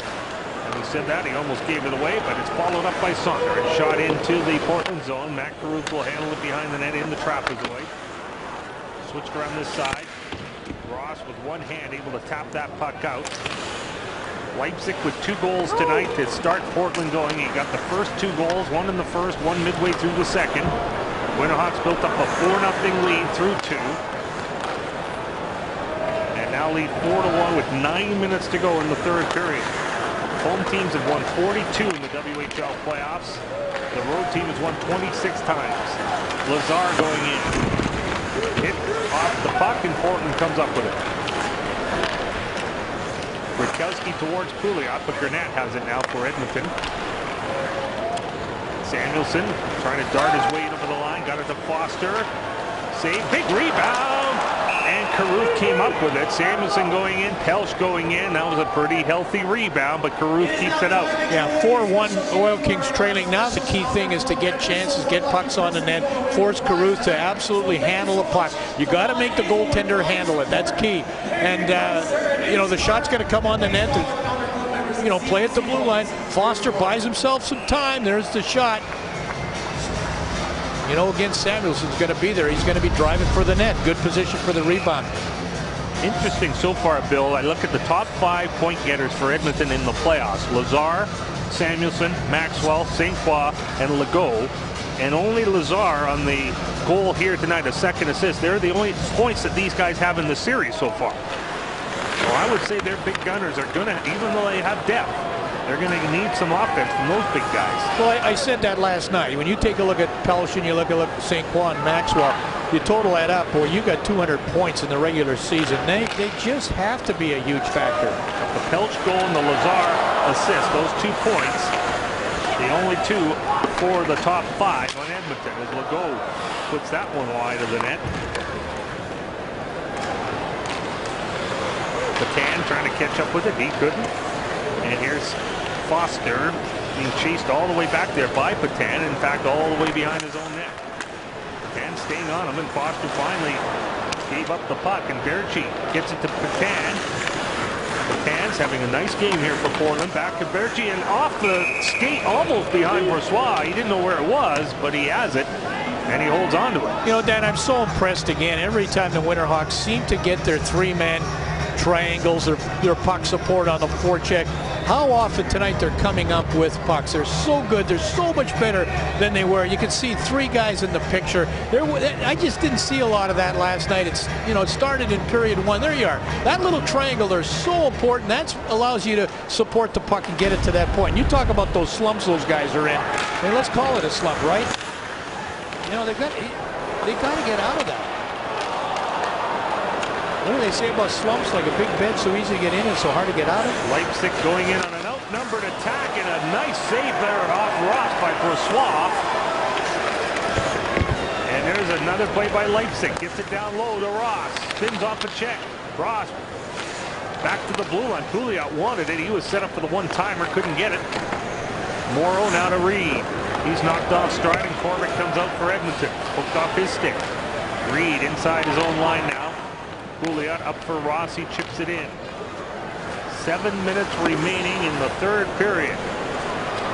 Having said that, he almost gave it away, but it's followed up by Saunders. And shot into the Portland zone. Matt Caruth will handle it behind the net in the trapezoid. Switched around this side. Ross with one hand able to tap that puck out. Leipzig with 2 goals tonight to start Portland going. He got the first 2 goals, one in the first, one midway through the second. Winterhawks built up a 4-0 lead through 2. And now lead 4-1 with 9 minutes to go in the third period. Home teams have won 42 in the WHL playoffs. The road team has won 26 times. Lazar going in. Hit off the puck, and Portland comes up with it. Rutkowski towards Pouliot, but Gurnett has it now for Edmonton. Samuelson trying to dart his way over the line. Got it to Foster. Save. Big rebound. And Caruth came up with it. Samuelson going in. Pelch going in. That was a pretty healthy rebound, but Caruth keeps it out. Yeah, 4-1 Oil Kings trailing. Now the key thing is to get chances, get pucks on the net, force Caruth to absolutely handle the puck. You got to make the goaltender handle it. That's key. And, you know, the shot's going to come on the net to, you know, play at the blue line. Foster buys himself some time. There's the shot. You know, again, Samuelson's going to be there. He's going to be driving for the net. Good position for the rebound. Interesting so far, Bill. I look at the top 5 point getters for Edmonton in the playoffs. Lazar, Samuelson, Maxwell, St. Croix, and Legault. and only Lazar on the goal here tonight, a second assist. They're the only points that these guys have in the series so far. So I would say their big gunners are going to, even though they have depth, they're going to need some offense from those big guys. Well, I said that last night. When you take a look at Pelch and you look at St. Juan, Maxwell, you total that up, boy, you got 200 points in the regular season. They just have to be a huge factor. The Pelch goal and the Lazar assist, those 2 points, the only 2 for the top 5 on Edmonton as Legault puts that one wide of the net. Patan trying to catch up with it. He couldn't. And here's Foster being chased all the way back there by Patan. In fact, all the way behind his own net. Patan staying on him, and Foster finally gave up the puck. And Berchi gets it to Patan. Patan's having a nice game here for Portland. Back to Berchi, and off the skate, almost behind Brossoit. He didn't know where it was, but he has it. And he holds on to it. You know, Dan, I'm so impressed again. Every time the Winterhawks seem to get their 3-man triangles, their puck support on the forecheck. How often tonight they're coming up with pucks. They're so good. They're so much better than they were. You can see 3 guys in the picture. I just didn't see a lot of that last night. It started in period 1. There you are. That little triangle, they're so important. That allows you to support the puck and get it to that point. You talk about those slumps those guys are in. I mean, let's call it a slump, right? You know, they've got to get out of that. What do they say about slumps? Like a big bed, so easy to get in and so hard to get out of? Leipzig going in on an outnumbered attack, and a nice save there off Ross by Brossoit. And there's another play by Leipzig. Gets it down low to Ross. Spins off a check. Ross back to the blue line. Pouliot wanted it. He was set up for the one-timer. Couldn't get it. Morrow now to Reed. He's knocked off stride, and Cormack comes out for Edmonton. Hooked off his stick. Reed inside his own line now. Pouliot up for Ross. He chips it in. 7 minutes remaining in the 3rd period.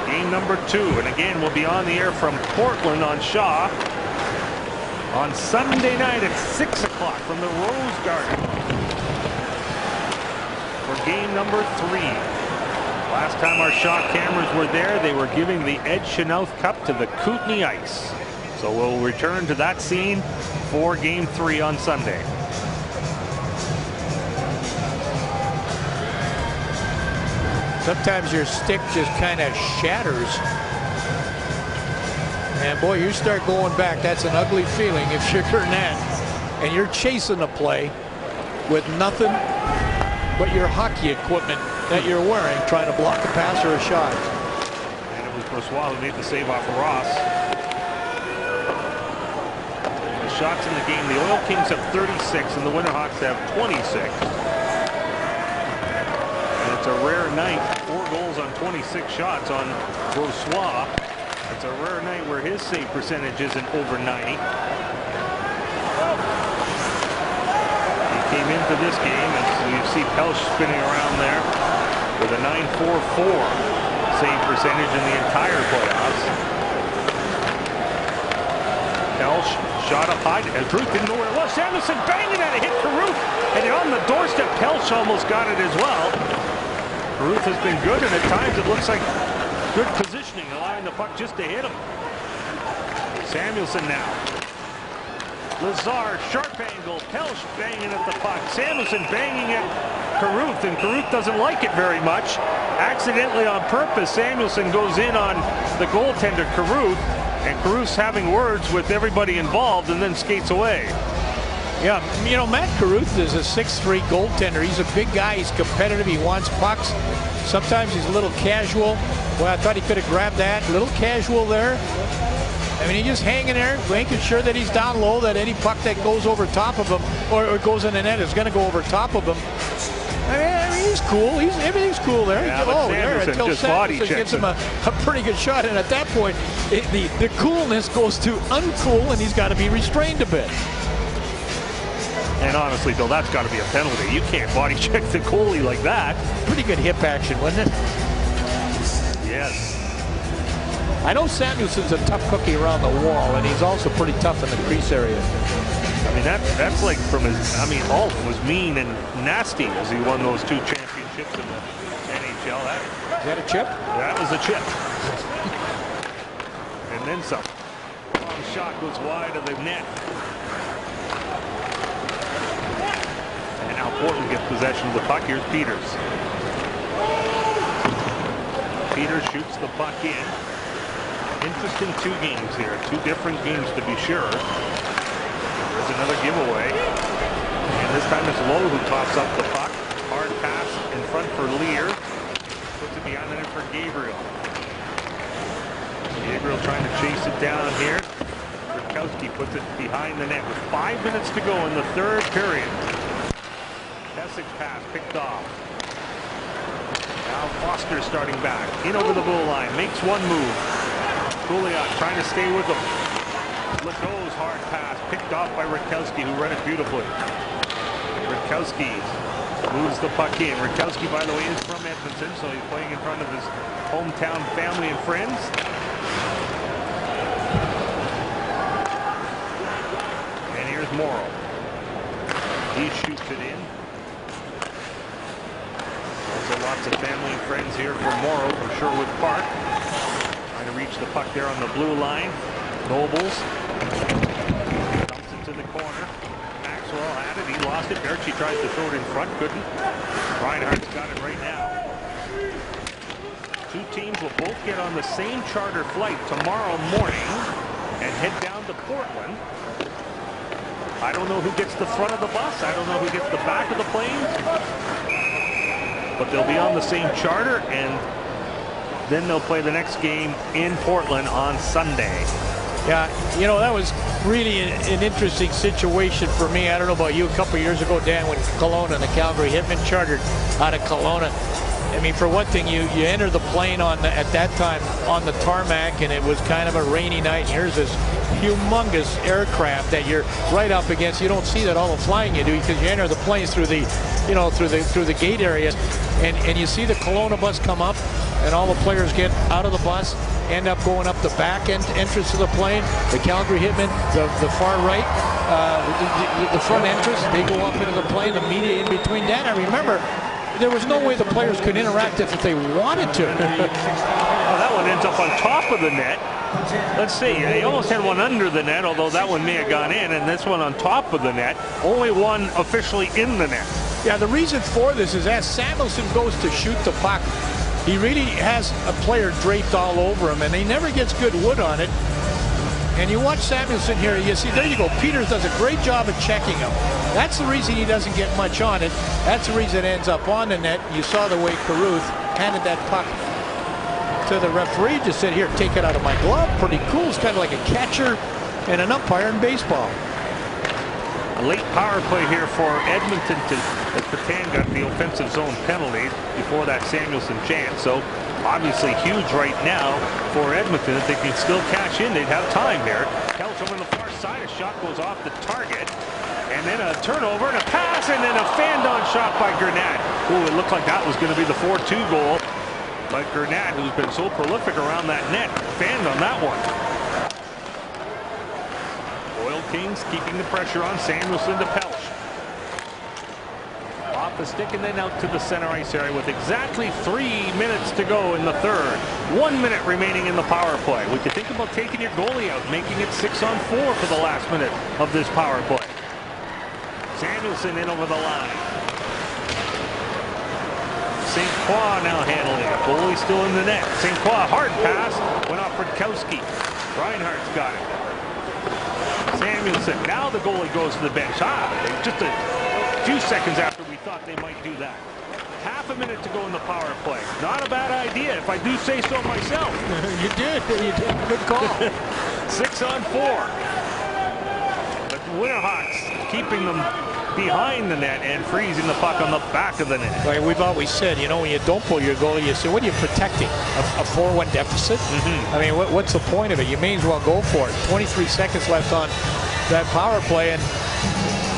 Game number 2. And again, we'll be on the air from Portland on Shaw on Sunday night at 6 o'clock from the Rose Garden for game number 3. Last time our Shaw cameras were there, they were giving the Ed Chenoweth Cup to the Kootenay Ice. So we'll return to that scene for game 3 on Sunday. Sometimes your stick just kind of shatters. And boy, you start going back. That's an ugly feeling if you're Gurnett and you're chasing a play with nothing but your hockey equipment that you're wearing, trying to block a pass or a shot. And it was Brossoit who made the save off of Ross. The shots in the game, the Oil Kings have 36 and the Winterhawks have 26. It's a rare night. 4 goals on 26 shots on Brossoit. It's a rare night where his save percentage isn't over 90. He came into this game, as you see Pelch spinning around there, with a .944 save percentage in the entire playoffs. Pelch shot up high, as Ruth didn't know where it was. Samuelson banging at it, hit Caruth, and on the doorstep, Pelch almost got it as well. Ruth has been good, and at times it looks like good positioning, allowing the puck just to hit him. Samuelson now. Lazar, sharp angle. Pelch banging at the puck. Samuelson banging at Caruth, and Caruth doesn't like it very much. Accidentally on purpose, Samuelson goes in on the goaltender, Caruth, and Caruth's having words with everybody involved and then skates away. Yeah, you know, Matt Caruth is a 6'3" goaltender. He's a big guy. He's competitive. He wants pucks. Sometimes he's a little casual. Well, I thought he could have grabbed that. A little casual there. I mean, he's just hanging there, making sure that he's down low, that any puck that goes over top of him or goes in the net is going to go over top of him. I mean, he's cool. Everything's cool there. Yeah, but Samuelson just body checks gives him a pretty good shot. And at that point, the coolness goes to uncool, and he's got to be restrained a bit. And honestly, Bill, that's got to be a penalty. You can't body check the goalie like that. Pretty good hip action, wasn't it? Yes. I know Samuelson's a tough cookie around the wall, and he's also pretty tough in the crease area. I mean, that's like from his, I mean, Alt was mean and nasty as he won those 2 championships in the NHL. Is that a chip? That was a chip. And then some. shot goes wide of the net. And now Portland gets possession of the puck. Here's Peters. Peters shoots the puck in. Interesting two games here. Two different games to be sure. There's another giveaway. And this time it's Lowe who tops up the puck. Hard pass in front for Lear. Puts it behind the net for Gabriel. Gabriel trying to chase it down here. Rutkowski puts it behind the net with 5 minutes to go in the third period. Keswick's pass picked off. Now Foster starting back. In over the blue line. Makes one move. Gouliot trying to stay with him. Legault's hard pass picked off by Rutkowski, who read it beautifully. Rutkowski moves the puck in. Rutkowski, by the way, is from Edmonton, so he's playing in front of his hometown family and friends. And here's Morrow. He shoots it in. Also lots of family and friends here for Morrow from Sherwood Park. Trying to reach the puck there on the blue line. Nobles dumps it to the corner. Maxwell had it. He lost it. Berchi tries to throw it in front. Couldn't. Reinhardt's got it right now. Two teams will both get on the same charter flight tomorrow morning and head down to Portland. I don't know who gets the front of the bus. I don't know who gets the back of the plane. But they'll be on the same charter, and then they'll play the next game in Portland on Sunday. Yeah, you know, that was really an interesting situation for me. I don't know about you, a couple years ago, Dan, when Kelowna and the Calgary Hitmen chartered out of Kelowna. I mean, for one thing, you enter the plane at that time on the tarmac, and it was kind of a rainy night. And here's this humongous aircraft that you're right up against. You don't see that all the flying you do, because you enter the planes through the, through the gate area, and you see the Kelowna bus come up, and all the players get out of the bus, end up going up the back entrance of the plane. The Calgary Hitmen, the far right, the front entrance, they go up into the plane. The media in between. Dan, I remember, there was no way the players could interact if they wanted to. Oh, that one ends up on top of the net. Let's see, he almost had one under the net, although that one may have gone in, and this one on top of the net. Only one officially in the net. Yeah, the reason for this is as Samuelson goes to shoot the puck, he really has a player draped all over him, and he never gets good wood on it. And you watch Samuelson here, you see, there you go. Peters does a great job of checking him. That's the reason he doesn't get much on it. That's the reason it ends up on the net. You saw the way Caruth handed that puck to the referee. Just said, here, take it out of my glove. Pretty cool. It's kind of like a catcher and an umpire in baseball. A late power play here for Edmonton as Patan got the offensive zone penalty before that Samuelson chance. So obviously huge right now for Edmonton. If they can still cash in, they'd have time here. Kelch over on the far side. A shot goes off the target. And then a turnover and a pass, and then a fan-down shot by Gurnett. Oh, it looked like that was going to be the 4-2 goal. But Gurnett, who's been so prolific around that net, fanned on that one. Oil Kings keeping the pressure on. Samuelson to Pelch. Off the stick and then out to the center ice area with exactly 3 minutes to go in the third. 1 minute remaining in the power play. We could think about taking your goalie out, making it 6-on-4 for the last minute of this power play. Samuelson in over the line. St. Croix now handling it. Goalie still in the net. St. Croix, hard pass. Went off Rutkowski. Reinhardt's got it. Samuelson. Now the goalie goes to the bench. Just a few seconds after we thought they might do that. Half a minute to go in the power play. Not a bad idea, if I do say so myself. You did. Good call. 6-on-4. But the Winterhawks keeping them behind the net and freezing the puck on the back of the net. Like we've always said, you know, when you don't pull your goalie, you say, what are you protecting? A 4-1 deficit? I mean, what's the point of it? You may as well go for it. 23 seconds left on that power play, and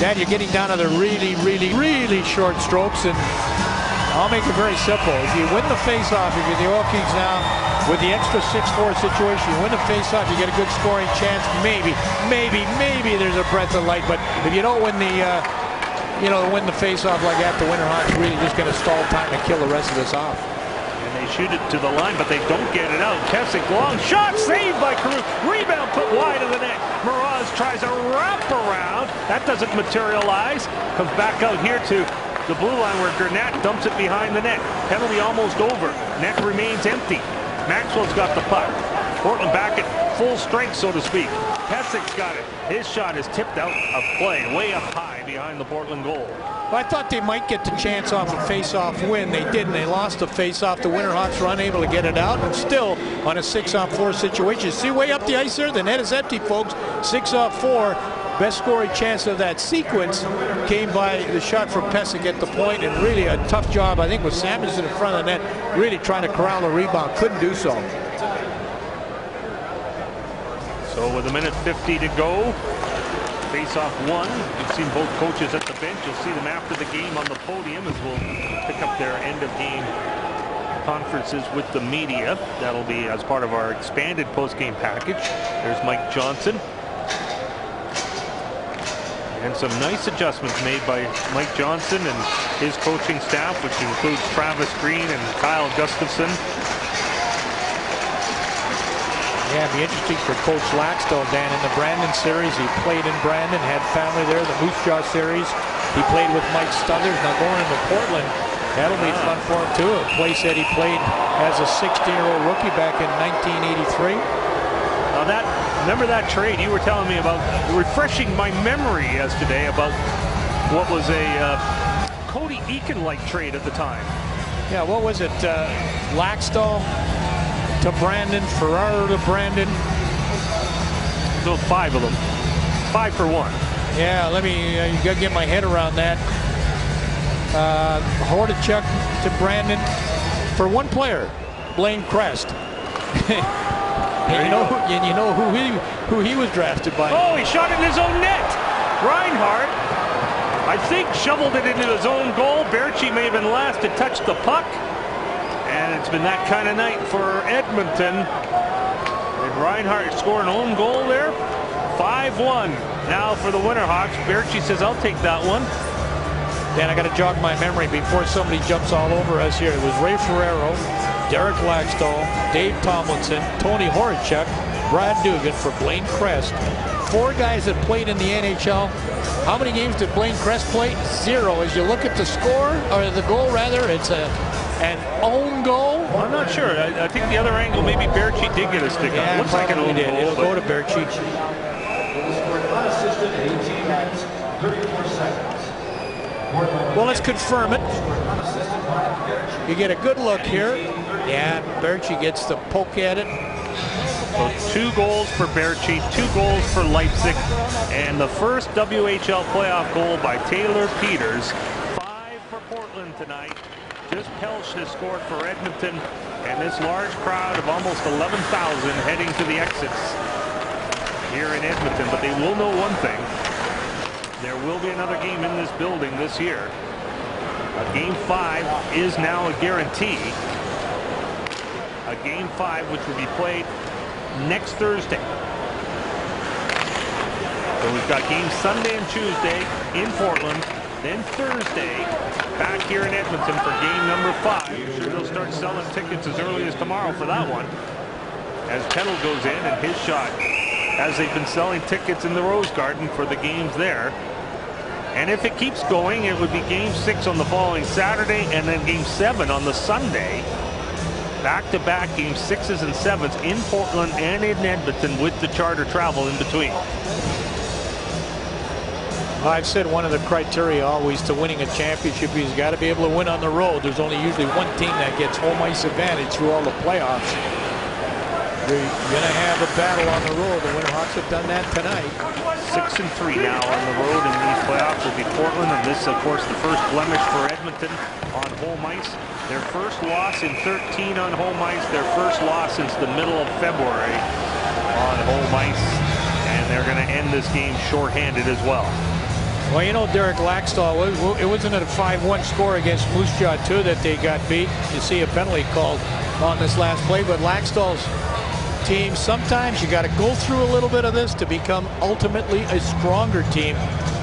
Dad, you're getting down to the really short strokes, and I'll make it very simple. If you win the face-off, if you're the Oil Kings now, with the extra 6-4 situation, you win the face-off, you get a good scoring chance. Maybe there's a breath of light, but if you don't win the win the face-off like that, the Winterhawks really just going to stall time and kill the rest of this off. And they shoot it to the line, but they don't get it out. Kessick, long shot, saved by Carew. Rebound put wide of the net. Mraz tries a wraparound. That doesn't materialize. Comes back out here to the blue line where Gurnett dumps it behind the net. Penalty almost over. Net remains empty. Maxwell's got the puck. Portland back at full strength, so to speak. Kessick's got it. His shot is tipped out of play, way up high behind the Portland goal. Well, I thought they might get the chance off a face-off win. They didn't. They lost the face-off. The Winterhawks were unable to get it out, and still on a 6-on-4 situation. See way up the ice there? The net is empty, folks. 6-on-4. Best scoring chance of that sequence came by the shot from Pesic at the point, and really a tough job, I think, with Samuelson in front of the net, really trying to corral the rebound. Couldn't do so. So with 1:50 to go, face-off one. You've seen both coaches at the bench. You'll see them after the game on the podium as we'll pick up their end-of-game conferences with the media. That'll be as part of our expanded post-game package. There's Mike Johnson. And some nice adjustments made by Mike Johnson and his coaching staff, which includes Travis Green and Kyle Gustafson. Yeah, it'd be interesting for Coach Laxdell, Dan, in the Brandon series. He played in Brandon, had family there. The Moose Jaw series, he played with Mike Stuthers. Now going into Portland, that'll be fun for him too. A place that he played as a 16-year-old rookie back in 1983. Now remember that trade you were telling me about, refreshing my memory yesterday about what was a Cody Eakin-like trade at the time. Yeah, what was it? Laxdell to Brandon, Ferraro to Brandon. So 5 of them. 5 for 1. Yeah, let me, you gotta get my head around that. Hordichuk to Brandon for 1 player, Blaine Crest. And you know who he was drafted by. Oh, he shot it in his own net. Reinhardt, I think, shoveled it into his own goal. Berchi may have been last to touch the puck. And it's been that kind of night for Edmonton. And Reinhardt scored an own goal there. 5-1 now for the Winterhawks. Berchi says, I'll take that one. Dan, I got to jog my memory before somebody jumps all over us here. It was Ray Ferraro, Derek Laxdell, Dave Tomlinson, Tony Hordichuk, Brad Dugan for Blaine Crest. 4 guys that played in the NHL. How many games did Blaine Crest play? 0. As you look at the score, or the goal rather, it's an own goal. Well, I'm not sure. I think the other angle, maybe Berchi did get a stick up. It looks like an own goal. It'll go to Berchi. Unassisted 18 minutes, 34 seconds. Well, let's confirm it. You get a good look here. Yeah, Berchi gets the poke at it. So 2 goals for Berchi, 2 goals for Leipzig, and the first WHL playoff goal by Taylor Peters. 5 for Portland tonight. Just Pelch has scored for Edmonton, and this large crowd of almost 11,000 heading to the exits here in Edmonton. But they will know one thing. There will be another game in this building this year. Game 5 is now a guarantee. A Game 5 which will be played next Thursday. So we've got games Sunday and Tuesday in Portland. Then Thursday back here in Edmonton for game number 5. I'm sure they'll start selling tickets as early as tomorrow for that one. As Kettle goes in and his shot, as they've been selling tickets in the Rose Garden for the games there. And if it keeps going, it would be game 6 on the following Saturday and then game 7 on the Sunday. Back-to-back game 6s and 7s in Portland and in Edmonton with the charter travel in between. I've said one of the criteria always to winning a championship is you got to be able to win on the road. There's only usually one team that gets home ice advantage through all the playoffs. You're going to have a battle on the road. The Winterhawks have done that tonight. 6-3 now on the road in these playoffs will be Portland, and this, of course, the first blemish for Edmonton on home ice. Their first loss in 13 on home ice. Their first loss since the middle of February on home ice, and they're going to end this game shorthanded as well. Well, you know, Derek Laxdell, it wasn't a 5-1 score against Moose Jaw, too, that they got beat. You see a penalty called on this last play, but Laxdell's team, sometimes you got to go through a little bit of this to become ultimately a stronger team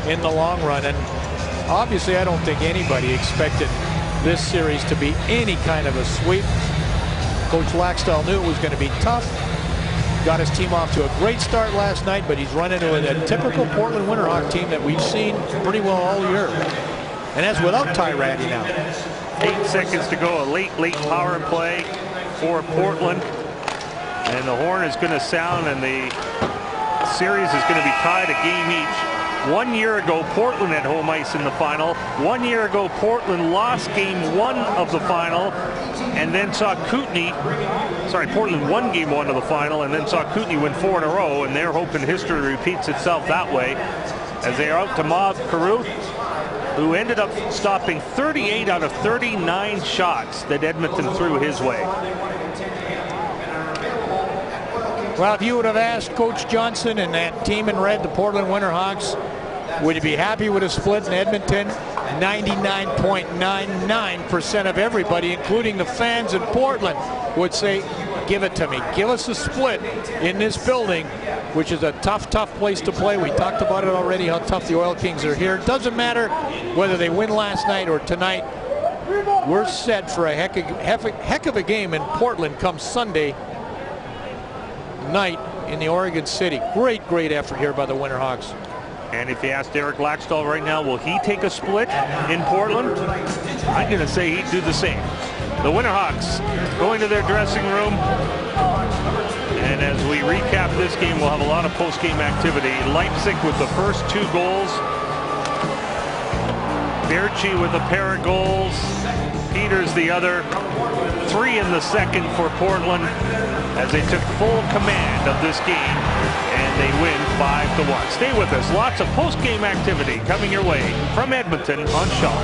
in the long run. And obviously, I don't think anybody expected this series to be any kind of a sweep. Coach Laxdal knew it was going to be tough. Got his team off to a great start last night, but he's run into a typical Portland Winterhawk team that we've seen pretty well all year. And that's without Ty Ratty now. 8 seconds to go, a late power play for Portland. And the horn is going to sound, and the series is going to be tied a game each. 1 year ago, Portland had home ice in the final. 1 year ago, Portland lost game 1 of the final, and then saw Portland won game 1 of the final, and then saw Kootenay win 4 in a row, and they're hoping history repeats itself that way, as they are out to Mav Carruth, who ended up stopping 38 out of 39 shots that Edmonton threw his way. Well, if you would have asked Coach Johnson and that team in red, the Portland Winterhawks, would you be happy with a split in Edmonton? 99.99% of everybody, including the fans in Portland, would say, give it to me. Give us a split in this building, which is a tough place to play. We talked about it already, how tough the Oil Kings are here. It doesn't matter whether they win last night or tonight. We're set for a heck of a game in Portland come Sunday night in the Oregon City. Great effort here by the Winterhawks. And if you ask Derek Laxdal right now, will he take a split in Portland? I'm going to say he'd do the same. The Winterhawks going to their dressing room. And as we recap this game, we'll have a lot of post-game activity. Leipzig with the first 2 goals. Berchi with a pair of goals. Peters the other. 3 in the second for Portland, as they took full command of this game, and they win 5-1. Stay with us. Lots of post-game activity coming your way from Edmonton on Shaw.